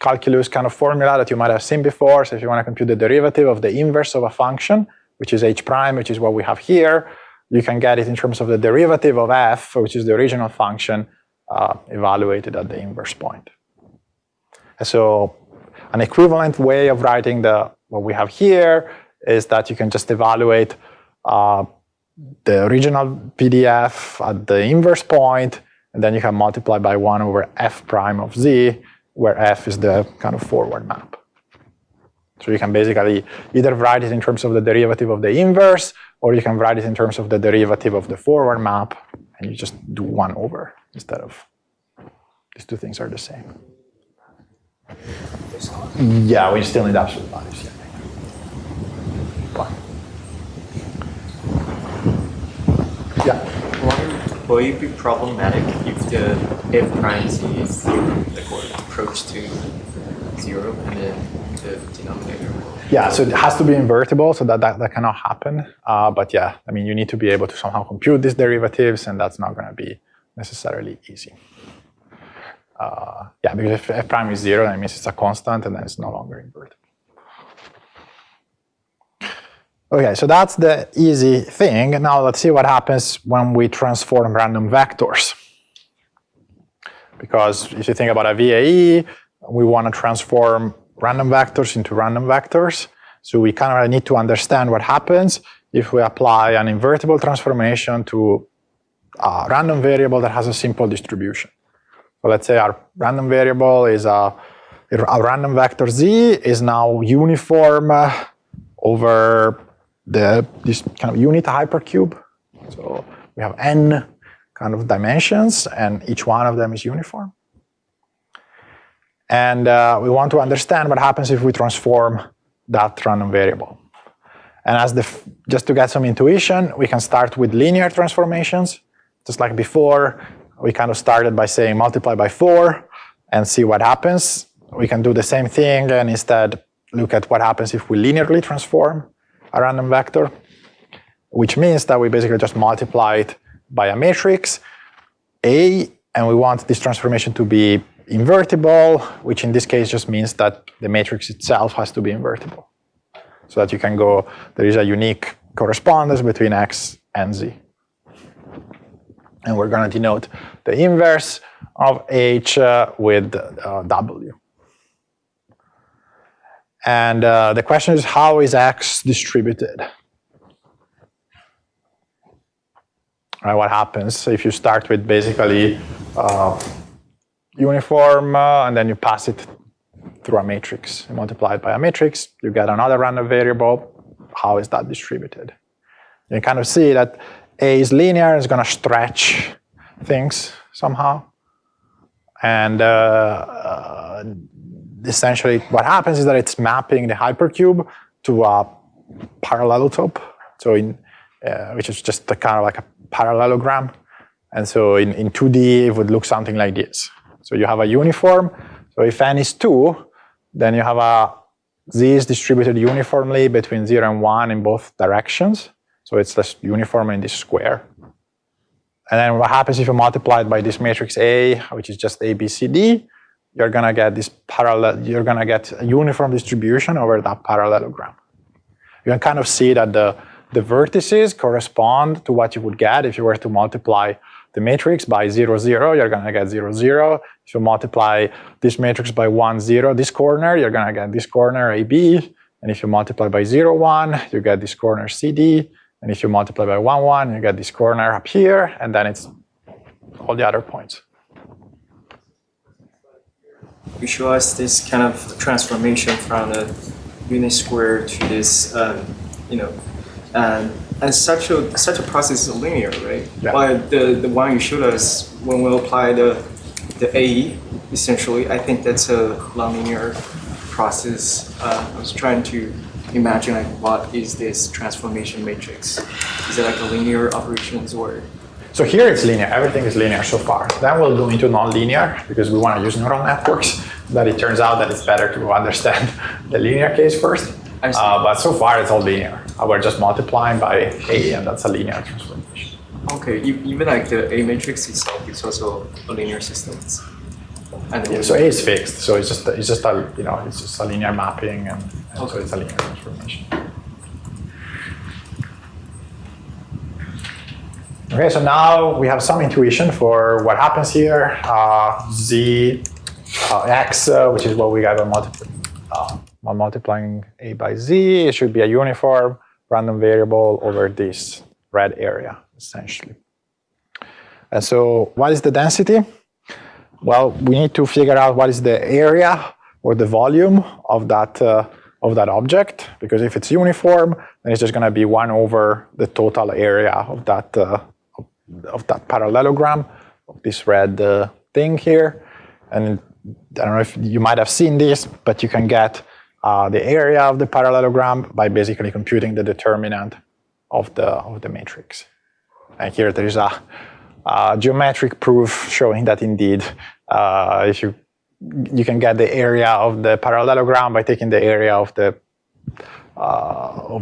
calculus kind of formula that you might have seen before. So if you want to compute the derivative of the inverse of a function, which is h prime, which is what we have here, you can get it in terms of the derivative of f, which is the original function, evaluated at the inverse point. And so an equivalent way of writing what we have here is that you can just evaluate the original PDF at the inverse point, and then you can multiply by 1 over f prime of z, where f is the kind of forward map. So you can basically either write it in terms of the derivative of the inverse, or you can write it in terms of the derivative of the forward map, and you just do 1 over instead of these two things are the same. Yeah, we still need absolute values. Yeah. Will it be problematic if the f prime z is approach to 0 and then the denominator? Yeah, so it has to be invertible, so that cannot happen. But yeah, you need to be able to somehow compute these derivatives, and that's not going to be necessarily easy. Because if f prime is 0, that means it's a constant, and then it's no longer invertible. Okay, so that's the easy thing. Now let's see what happens when we transform random vectors. Because if you think about a VAE, we want to transform random vectors into random vectors. So we kind of need to understand what happens if we apply an invertible transformation to a random variable that has a simple distribution. So let's say our random variable is a random vector z is now uniform over this kind of unit hypercube. So we have n kind of dimensions, and each one of them is uniform. And we want to understand what happens if we transform that random variable. And just to get some intuition, we can start with linear transformations. Just like before, we kind of started by saying multiply by 4 and see what happens. We can do the same thing and instead look at what happens if we linearly transform a random vector, which means that we basically just multiply it by a matrix A, and we want this transformation to be invertible, which in this case just means that the matrix itself has to be invertible. So that you can go, there is a unique correspondence between X and Z. And we're going to denote the inverse of H with W. And the question is, how is X distributed? Right, what happens if you start with basically uniform and then you pass it through a matrix, you multiply it by a matrix, you get another random variable. How is that distributed? You kind of see that A is linear, it's going to stretch things somehow. And essentially what happens is that it's mapping the hypercube to a parallelotope, so which is just kind of like a parallelogram. And so in 2D, it would look something like this. So you have a uniform. So if n is 2, then you have z is distributed uniformly between 0 and 1 in both directions. So it's just uniform in this square. And then what happens if you multiply it by this matrix A, which is just A, B, C, D, you're gonna get a uniform distribution over that parallelogram. You can kind of see that the vertices correspond to what you would get if you were to multiply the matrix by 0, 0, you're gonna get 0, 0. If you multiply this matrix by 1, 0, this corner, you're gonna get this corner AB. And if you multiply by 0, 1, you get this corner CD. And if you multiply by 1, 1, you get this corner up here, and then it's all the other points. We show us this kind of transformation from a unit square to this, and such a process is linear, right? Yeah. But the one you showed us when we apply the AE, essentially, I think that's a nonlinear process. I was trying to imagine like what is this transformation matrix? Is it like a linear operations or? So here it's linear, everything is linear so far. Then we'll go into nonlinear because we want to use neural networks, but it turns out that it's better to understand the linear case first. But so far it's all linear. We're just multiplying by A, and that's a linear transformation. Okay, even like the A matrix itself is also a linear system. And Yeah, so A is fixed, so it's just a linear mapping, and so it's a linear transformation. Okay, so now we have some intuition for what happens here. X, which is what we got on multiplying A by Z, it should be a uniform random variable over this red area, essentially. And so what is the density? Well, we need to figure out what is the area or the volume of that object, because if it's uniform, then it's just going to be 1 over the total area of that parallelogram, of this red thing here. And I don't know if you might have seen this, but you can get the area of the parallelogram by basically computing the determinant of the matrix. And here there is a geometric proof showing that indeed, if you can get the area of the parallelogram by taking the area of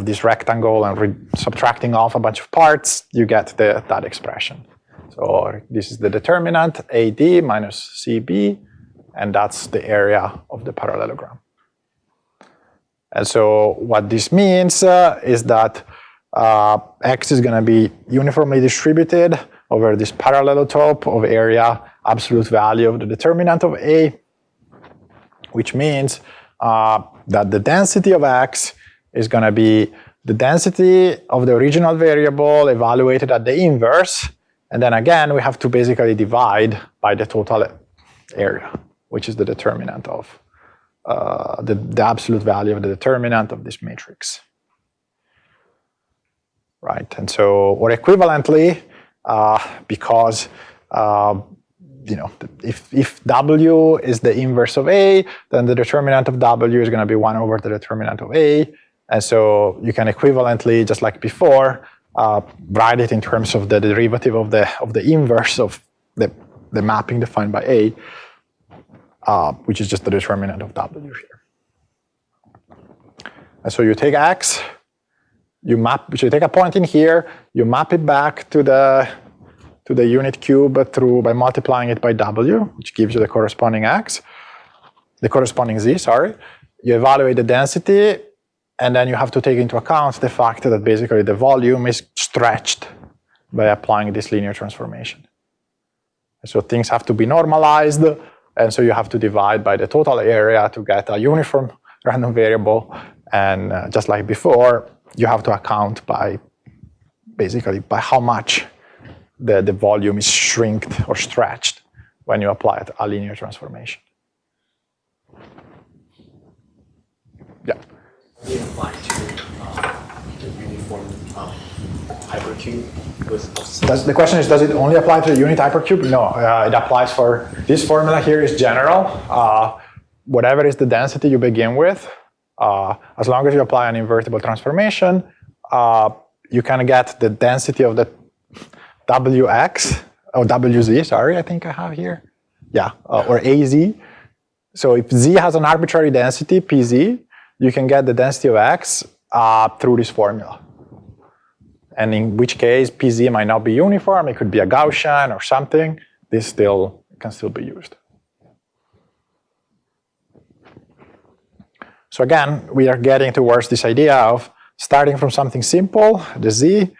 this rectangle and subtracting off a bunch of parts, you get that expression. So this is the determinant, AD minus CB, and that's the area of the parallelogram. And so what this means is that X is going to be uniformly distributed over this parallelotope of area absolute value of the determinant of A, which means that the density of X is going to be the density of the original variable evaluated at the inverse. And then again, we have to basically divide by the total area, which is the determinant of the absolute value of the determinant of this matrix. Right, and so, or equivalently, because if W is the inverse of A, then the determinant of W is going to be 1 over the determinant of A. And so you can equivalently, just like before, write it in terms of the derivative of the inverse of the mapping defined by A, which is just the determinant of W here. And so you take X, so you take a point in here, you map it back to the unit cube by multiplying it by W, which gives you the corresponding X, the corresponding Z, sorry. You evaluate the density, and then you have to take into account the fact that basically the volume is stretched by applying this linear transformation. So things have to be normalized, and so you have to divide by the total area to get a uniform random variable. And just like before, you have to account by basically by how much the volume is shrinked or stretched when you apply a linear transformation. Yeah. Does it apply to the uniform hypercube with The question is, does it only apply to the unit hypercube? No, it applies for this formula here is general. Whatever is the density you begin with, as long as you apply an invertible transformation, you can get the density of the Wx, or Wz, sorry, I think I have here. Yeah, or Az. So if Z has an arbitrary density, Pz, you can get the density of X through this formula. And in which case, Pz might not be uniform, it could be a Gaussian or something. This can still be used. So again, we are getting towards this idea of starting from something simple, the Z,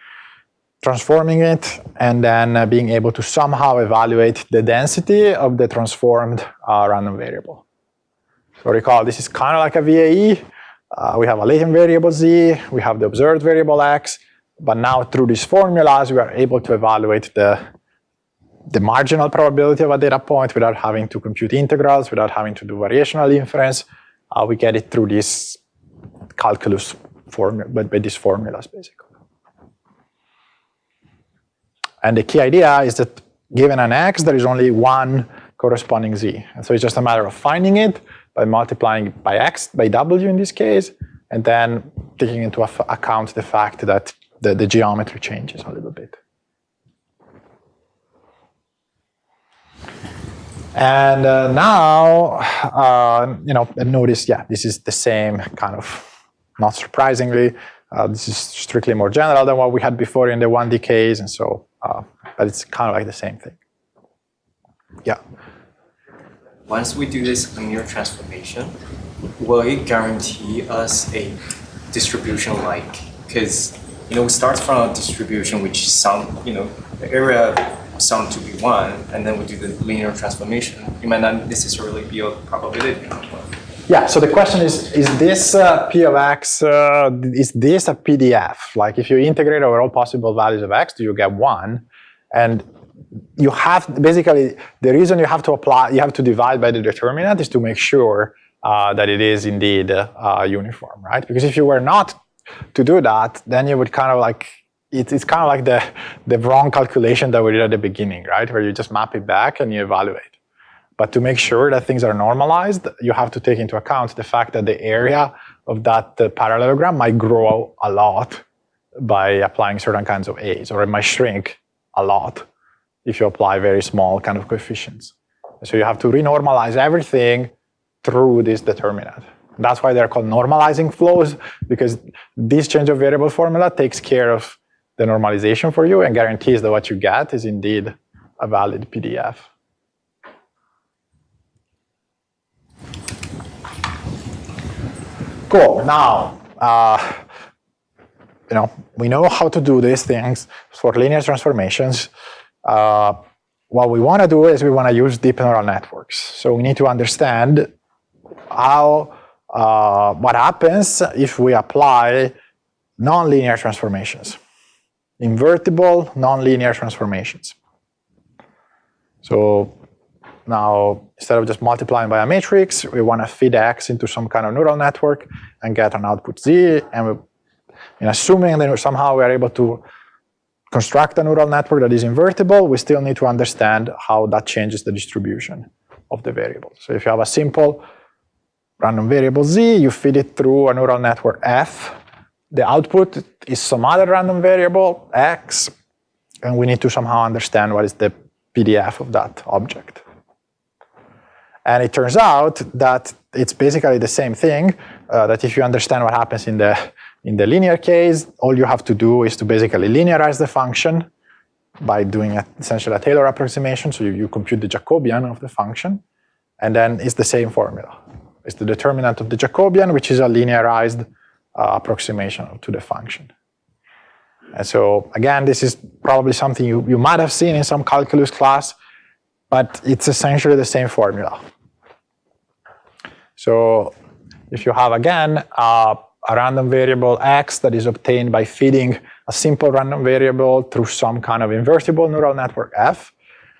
transforming it, and then being able to somehow evaluate the density of the transformed random variable. So recall, this is kind of like a VAE. We have a latent variable Z, we have the observed variable X, but now through these formulas, we are able to evaluate the marginal probability of a data point without having to compute integrals, without having to do variational inference. We get it through this calculus formula, by these formulas, basically. And the key idea is that given an X, there is only one corresponding Z. And so it's just a matter of finding it by multiplying it by X, by W in this case, and then taking into account the fact that the geometry changes a little bit. And now, notice, yeah, this is the same kind of, not surprisingly, this is strictly more general than what we had before in the 1D case, and so, but it's kind of like the same thing. Yeah. Once we do this linear transformation, will it guarantee us a distribution like? Because we start from a distribution which the area sum to be 1, and then we do the linear transformation. It might not necessarily be a probability. Yeah, so the question is this P of X, is this a PDF? Like if you integrate over all possible values of X, do you get 1? And you have, basically, the reason you have to divide by the determinant is to make sure that it is indeed uniform, right? Because if you were not to do that, then you would kind of like, it's kind of like the wrong calculation that we did at the beginning, right? Where you just map it back and you evaluate. But to make sure that things are normalized, you have to take into account the fact that the area of that parallelogram might grow a lot by applying certain kinds of A's, or it might shrink a lot if you apply very small kind of coefficients. So you have to renormalize everything through this determinant. That's why they're called normalizing flows, because this change of variable formula takes care of the normalization for you and guarantees that what you get is indeed a valid PDF. Cool. Now, we know how to do these things for linear transformations. What we want to do is we want to use deep neural networks. So we need to understand how what happens if we apply nonlinear transformations, invertible nonlinear transformations. So now, instead of just multiplying by a matrix, we want to feed X into some kind of neural network and get an output Z. And assuming that somehow we are able to construct a neural network that is invertible, we still need to understand how that changes the distribution of the variables. So if you have a simple random variable Z, you feed it through a neural network F. The output is some other random variable, X, and we need to somehow understand what is the PDF of that object. And it turns out that it's basically the same thing, that if you understand what happens in the linear case, all you have to do is to basically linearize the function by doing essentially a Taylor approximation. So you compute the Jacobian of the function, and then it's the same formula. It's the determinant of the Jacobian, which is a linearized approximation to the function. And so again, this is probably something you might have seen in some calculus class, but it's essentially the same formula. So if you have, again, a random variable X that is obtained by feeding a simple random variable through some kind of invertible neural network F,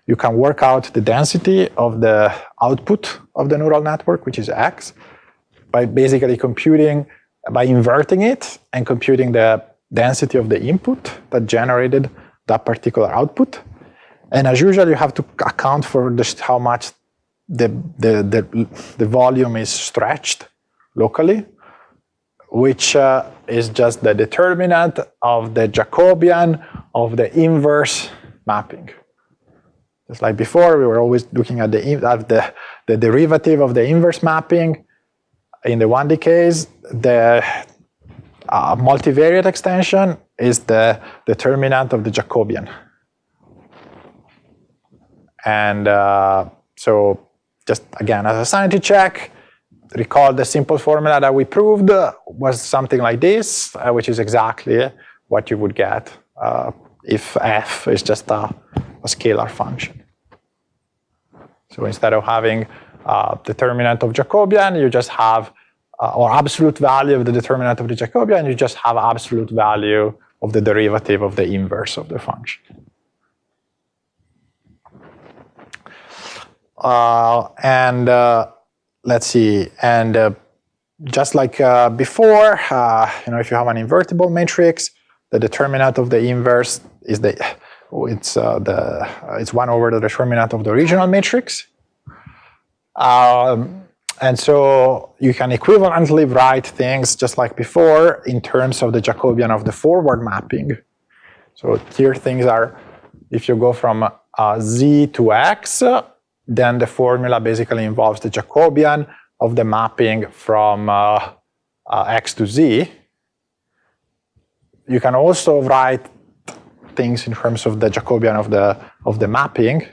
you can work out the density of the output of the neural network, which is X, by basically computing, by inverting it and computing the density of the input that generated that particular output. And as usual, you have to account for just how much the volume is stretched locally, which is just the determinant of the Jacobian of the inverse mapping. Just like before, we were always looking at the derivative of the inverse mapping. In the 1D case, the multivariate extension is the determinant of the Jacobian. And so just again, as a sanity check, recall the simple formula that we proved was something like this, which is exactly what you would get if f is just a scalar function. So instead of having determinant of Jacobian, you just have, or absolute value of the determinant of the Jacobian, you just have absolute value of the derivative of the inverse of the function. Let's see, and just like before, if you have an invertible matrix, the determinant of the inverse is it's 1 over the determinant of the original matrix. And so you can equivalently write things just like before in terms of the Jacobian of the forward mapping. So here things are, if you go from Z to X, then the formula basically involves the Jacobian of the mapping from X to Z. You can also write things in terms of the Jacobian of the mapping,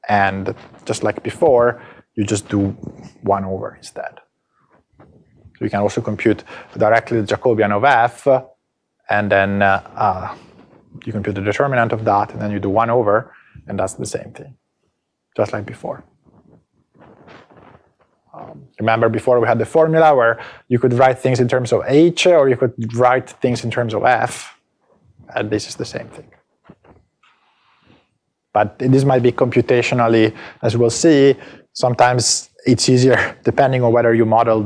and just like before, you just do 1 over instead. So you can also compute directly the Jacobian of f, and then you compute the determinant of that, and then you do 1 over, and that's the same thing, just like before. Remember before we had the formula where you could write things in terms of h, or you could write things in terms of f, and this is the same thing. But this might be computationally, as we'll see, sometimes it's easier depending on whether you model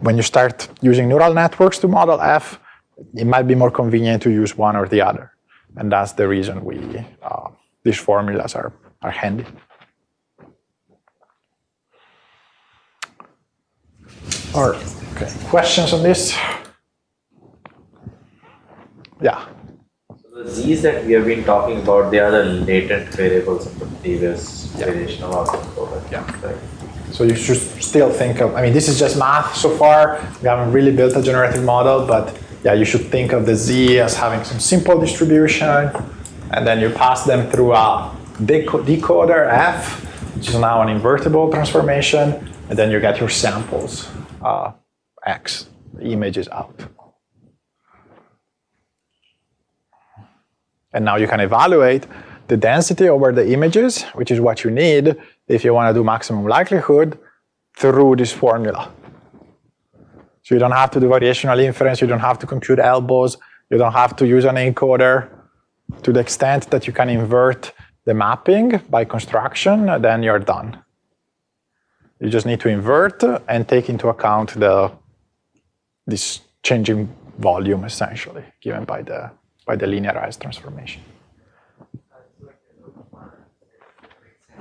when you start using neural networks to model f, it might be more convenient to use one or the other. And that's the reason these formulas are handy. All right, okay. Questions on this? Yeah. So the Z's that we have been talking about, they are the latent variables of the previous variation of autoencoder. Yeah. Right? So you should still think of, this is just math so far. We haven't really built a generative model, but yeah, you should think of the Z as having some simple distribution, and then you pass them through a decoder F, which is now an invertible transformation, and then you get your samples, X, images out. And now you can evaluate the density over the images, which is what you need if you want to do maximum likelihood through this formula. So you don't have to do variational inference, you don't have to compute elbows, you don't have to use an encoder. To the extent that you can invert the mapping by construction, then you're done. You just need to invert and take into account this changing volume, essentially, given by the linearized transformation.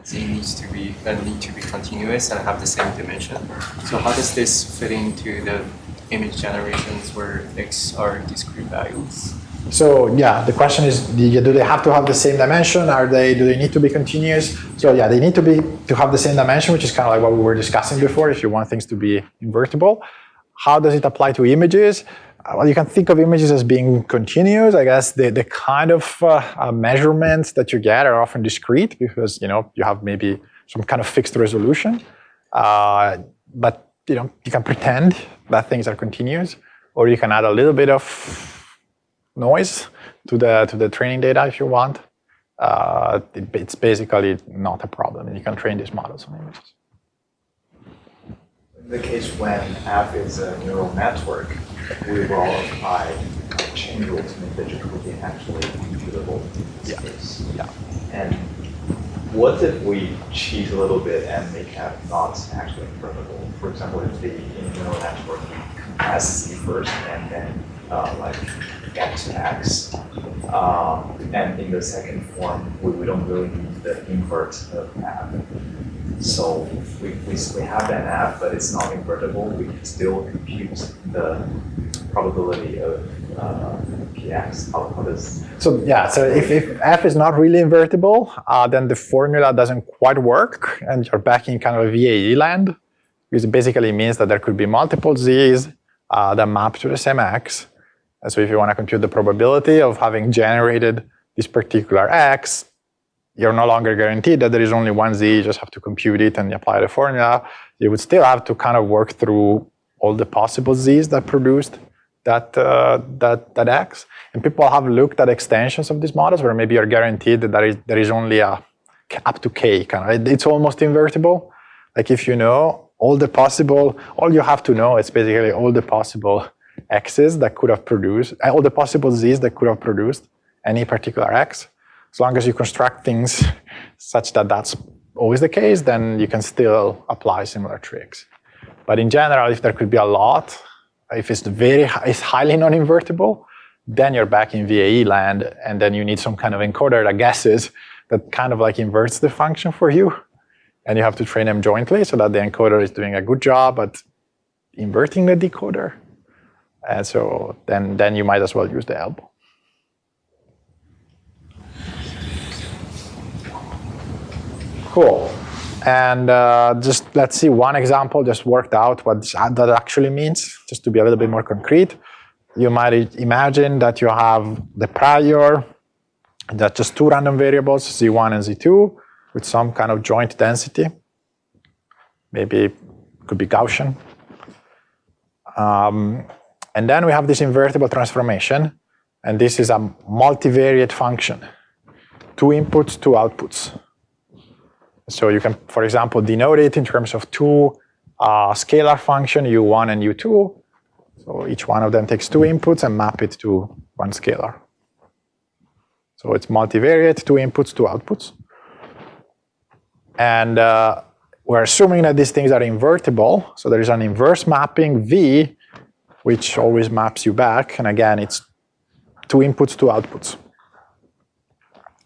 It needs to be continuous and have the same dimension. So how does this fit into the image generations where X are discrete values? So yeah, the question is, do they have to have the same dimension? Do they need to be continuous? So yeah, they need to have the same dimension, which is kind of like what we were discussing before, if you want things to be invertible. How does it apply to images? Well, you can think of images as being continuous. I guess the kind of measurements that you get are often discrete because you have maybe some kind of fixed resolution. But you can pretend that things are continuous, or you can add a little bit of noise to the training data if you want. It's basically not a problem, and you can train these models on images. In the case when F is a neural network, we will apply chain rules to make the Jacobian actually computable in this case. Yeah. And what if we cheat a little bit and make F not actually invertible? For example, if the neural network we compress Z first and then get to X. And in the second form, we don't really need the invert of F. So we have an F, but it's not invertible. We can still compute the probability of PX. How does... So yeah, so if F is not really invertible, then the formula doesn't quite work, and you're back in kind of a VAE land, because it basically means that there could be multiple Z's that map to the same X. And so if you want to compute the probability of having generated this particular X, you're no longer guaranteed that there is only one Z. You just have to compute it and apply the formula. You would still have to kind of work through all the possible Z's that produced that X. And people have looked at extensions of these models where maybe you're guaranteed that there is only up to K. It's almost invertible. Like if you know all you have to know is basically all the possible X's that could have produced, all the possible Z's that could have produced any particular X. As long as you construct things such that that's always the case, then you can still apply similar tricks. But in general, if there could be a lot, if it's highly non-invertible, then you're back in VAE land, and then you need some kind of encoder that guesses, that kind of like inverts the function for you. And you have to train them jointly so that the encoder is doing a good job at inverting the decoder. And so then you might as well use the elbow. Cool. And just let's see one example just worked out what that actually means, just to be a little bit more concrete. You might imagine that you have the prior, that's just two random variables, Z1 and Z2, with some kind of joint density. Maybe it could be Gaussian. And then we have this invertible transformation, and this is a multivariate function. Two inputs, two outputs. So you can, for example, denote it in terms of two scalar function, U1 and U2. So each one of them takes two inputs and map it to one scalar. So it's multivariate, two inputs, two outputs. And we're assuming that these things are invertible. So there is an inverse mapping V, which always maps you back. And again, it's two inputs, two outputs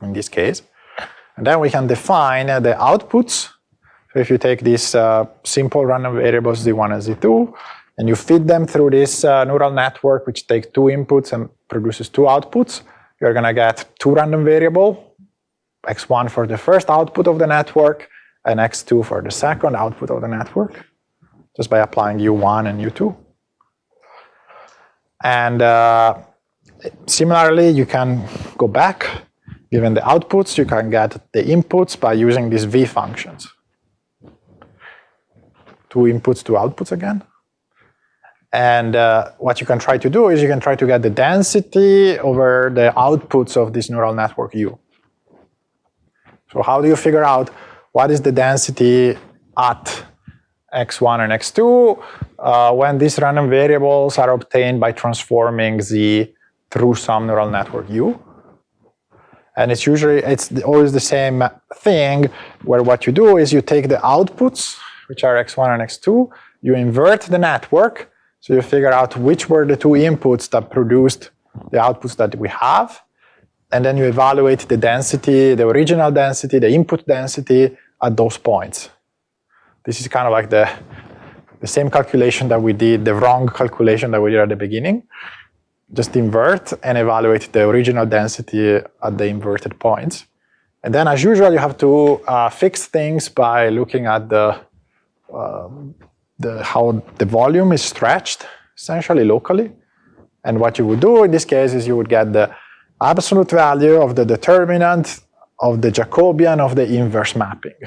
in this case. And then we can define the outputs. So if you take these simple random variables Z1 and Z2, and you feed them through this neural network, which takes two inputs and produces two outputs, you're going to get two random variables, x1 for the first output of the network, and x2 for the second output of the network, just by applying U1 and U2. And similarly, you can go back. Given the outputs, you can get the inputs by using these V functions. two inputs, two outputs again. And what you can try to do is you can try to get the density over the outputs of this neural network U. So how do you figure out what is the density at x1 and x2 when these random variables are obtained by transforming z through some neural network U? And it's always the same thing, where what you do is you take the outputs, which are x1 and x2, you invert the network, so you figure out which were the two inputs that produced the outputs that we have, and then you evaluate the density, the original density, the input density at those points. This is kind of like the same calculation that we did, the wrong calculation that we did at the beginning. Just invert and evaluate the original density at the inverted points. And then, as usual, you have to fix things by looking at how the volume is stretched, essentially locally. And what you would do in this case is you would get the absolute value of the determinant of the Jacobian of the inverse mapping.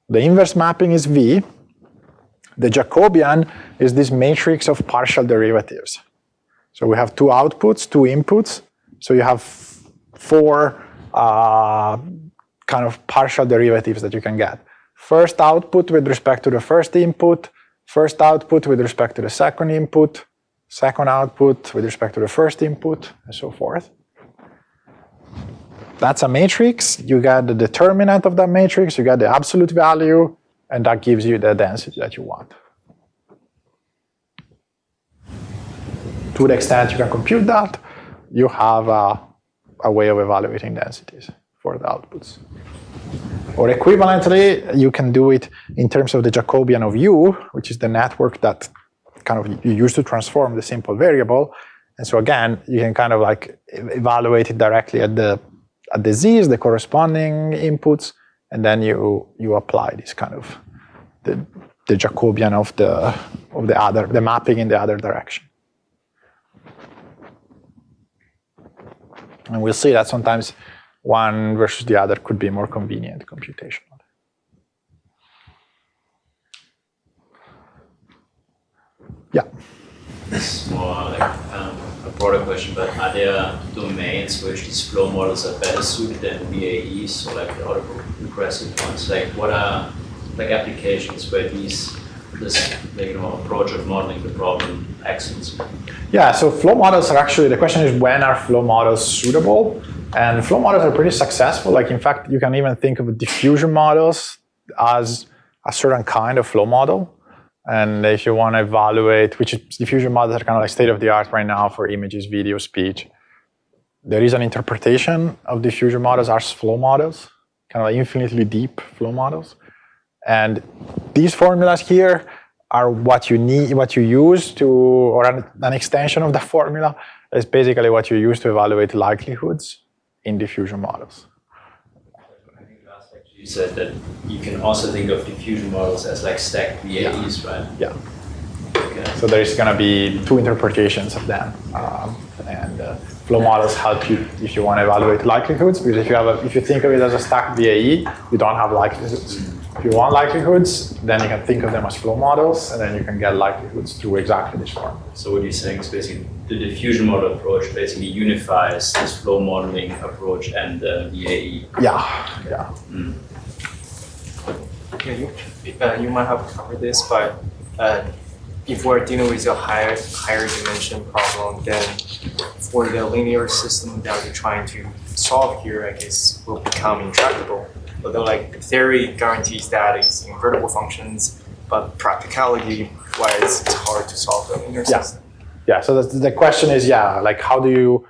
The inverse mapping is V. The Jacobian is this matrix of partial derivatives. So we have two outputs, two inputs. So you have four kind of partial derivatives that you can get. First output with respect to the first input, first output with respect to the second input, second output with respect to the first input, and so forth. That's a matrix. You get the determinant of that matrix, you get the absolute value, and that gives you the density that you want. To the extent you can compute that, you have a way of evaluating densities for the outputs. Or equivalently, you can do it in terms of the Jacobian of U, which is the network that kind of you use to transform the simple variable. And so again, you can kind of like evaluate it directly at the z's, the corresponding inputs, and then you apply this kind of the Jacobian of the mapping in the other direction. And we'll see that sometimes one versus the other could be more convenient computationally. Yeah. This is more like a broader question, but are there domains which these flow models are better suited than VAEs, so like the autoregressive ones? Like what are like applications where this approach of modeling the problem excels? Yeah, so flow models are actually, the question is when are flow models suitable? And flow models are pretty successful. Like in fact, you can even think of diffusion models as a certain kind of flow model. And if you want to evaluate, which diffusion models are kind of like state of the art right now for images, video, speech. There is an interpretation of diffusion models as flow models, kind of like infinitely deep flow models. And these formulas here are what you need, what you use to, or an extension of the formula is basically what you use to evaluate likelihoods in diffusion models. I think last lecture you said that you can also think of diffusion models as like stacked VAEs, right? Yeah. Okay. So there is going to be two interpretations of them, and flow models help you if you want to evaluate likelihoods. Because if you think of it as a stacked VAE, you don't have likelihoods. If you want likelihoods, then you can think of them as flow models, and then you can get likelihoods through exactly this formula. So what you're saying is basically the diffusion model approach basically unifies this flow modeling approach and the VAE. Yeah. Mm. Yeah, you might have covered this, but if we're dealing with a higher dimension problem, then for the linear system that we're trying to solve here, I guess will become intractable. Although like theory guarantees that it's invertible functions, but practicality-wise, it's hard to solve the linear system. Yeah, so the question is, like how do you,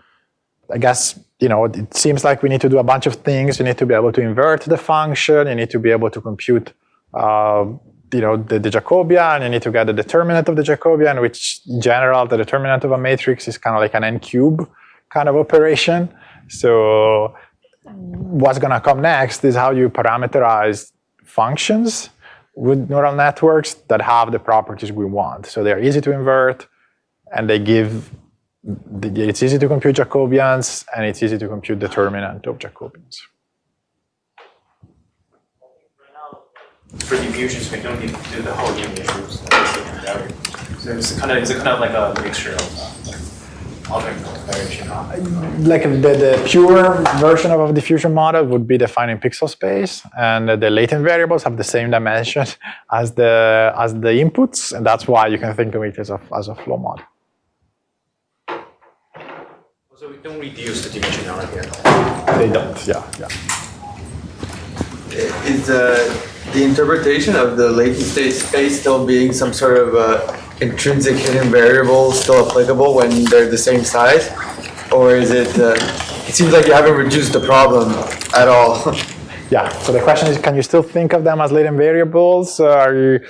I guess, it seems like we need to do a bunch of things. You need to be able to invert the function. You need to be able to compute, the Jacobian. You need to get the determinant of the Jacobian, which in general, the determinant of a matrix is kind of like an n cube kind of operation. So what's going to come next is how you parameterize functions with neural networks that have the properties we want. So they're easy to invert, and it's easy to compute Jacobians, and it's easy to compute determinant of Jacobians. for diffusions, we don't need to do the whole image groups. So it's kind of like a mixture of variation. Like the pure version of a diffusion model would be defined in pixel space, and the latent variables have the same dimension as the inputs, and that's why you can think of it as a flow model. So we don't reduce the dimensionality at all. They don't, yeah. Is the interpretation of the latent state space still being some sort of intrinsic hidden variable still applicable when they're the same size? Or is it, it seems like you haven't reduced the problem at all. Yeah, so the question is, can you still think of them as latent variables? It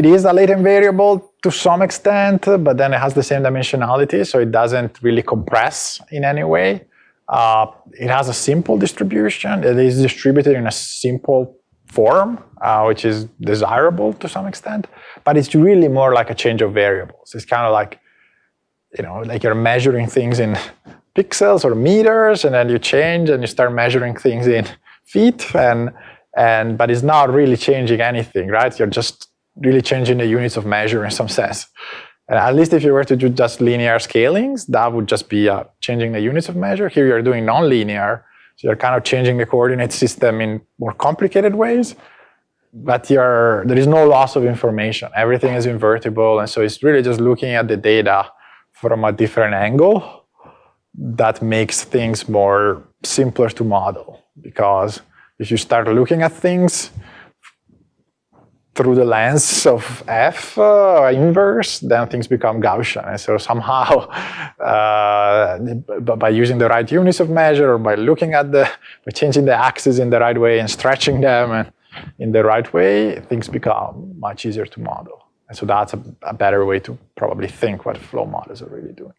is a latent variable to some extent, but then it has the same dimensionality, so it doesn't really compress in any way. It has a simple distribution. It is distributed in a simple form, which is desirable to some extent, but it's really more like a change of variables. It's kind of like, like you're measuring things in pixels or meters, and then you change and you start measuring things in feet, but it's not really changing anything, right? You're just really changing the units of measure in some sense. And at least if you were to do just linear scalings, that would just be changing the units of measure. Here you're doing nonlinear, so you're kind of changing the coordinate system in more complicated ways, but there is no loss of information. Everything is invertible, and so it's really just looking at the data from a different angle that makes things more simpler to model. Because if you start looking at things through the lens of F inverse, then things become Gaussian. And so somehow, by using the right units of measure, or by changing the axes in the right way and stretching them and in the right way, things become much easier to model. And so that's a better way to probably think what flow models are really doing.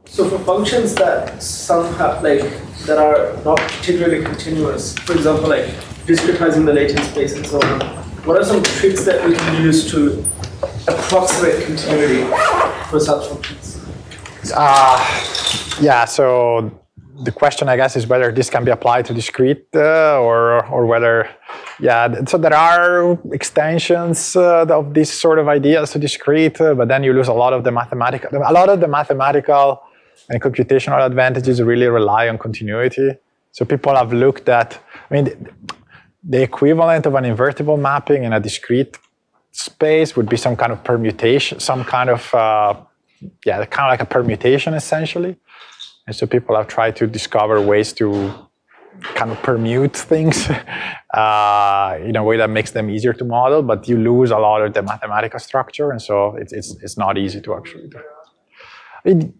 So for functions that somehow that are not particularly continuous, for example, like discretizing the latent space and so on, what are some tricks that we can use to approximate continuity for such functions? Yeah, so the question, I guess, is whether this can be applied to discrete or whether, so there are extensions of these sort of ideas to discrete, but then you lose a lot of the mathematical and computational advantages really rely on continuity. So people have looked at, the equivalent of an invertible mapping in a discrete space would be some kind of permutation, kind of like a permutation essentially. And so people have tried to discover ways to kind of permute things in a way that makes them easier to model, but you lose a lot of the mathematical structure, and so it's not easy to actually do.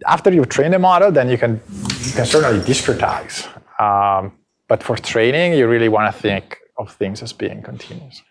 After you've trained a model, then you can certainly discretize. But for training, you really want to think of things as being continuous.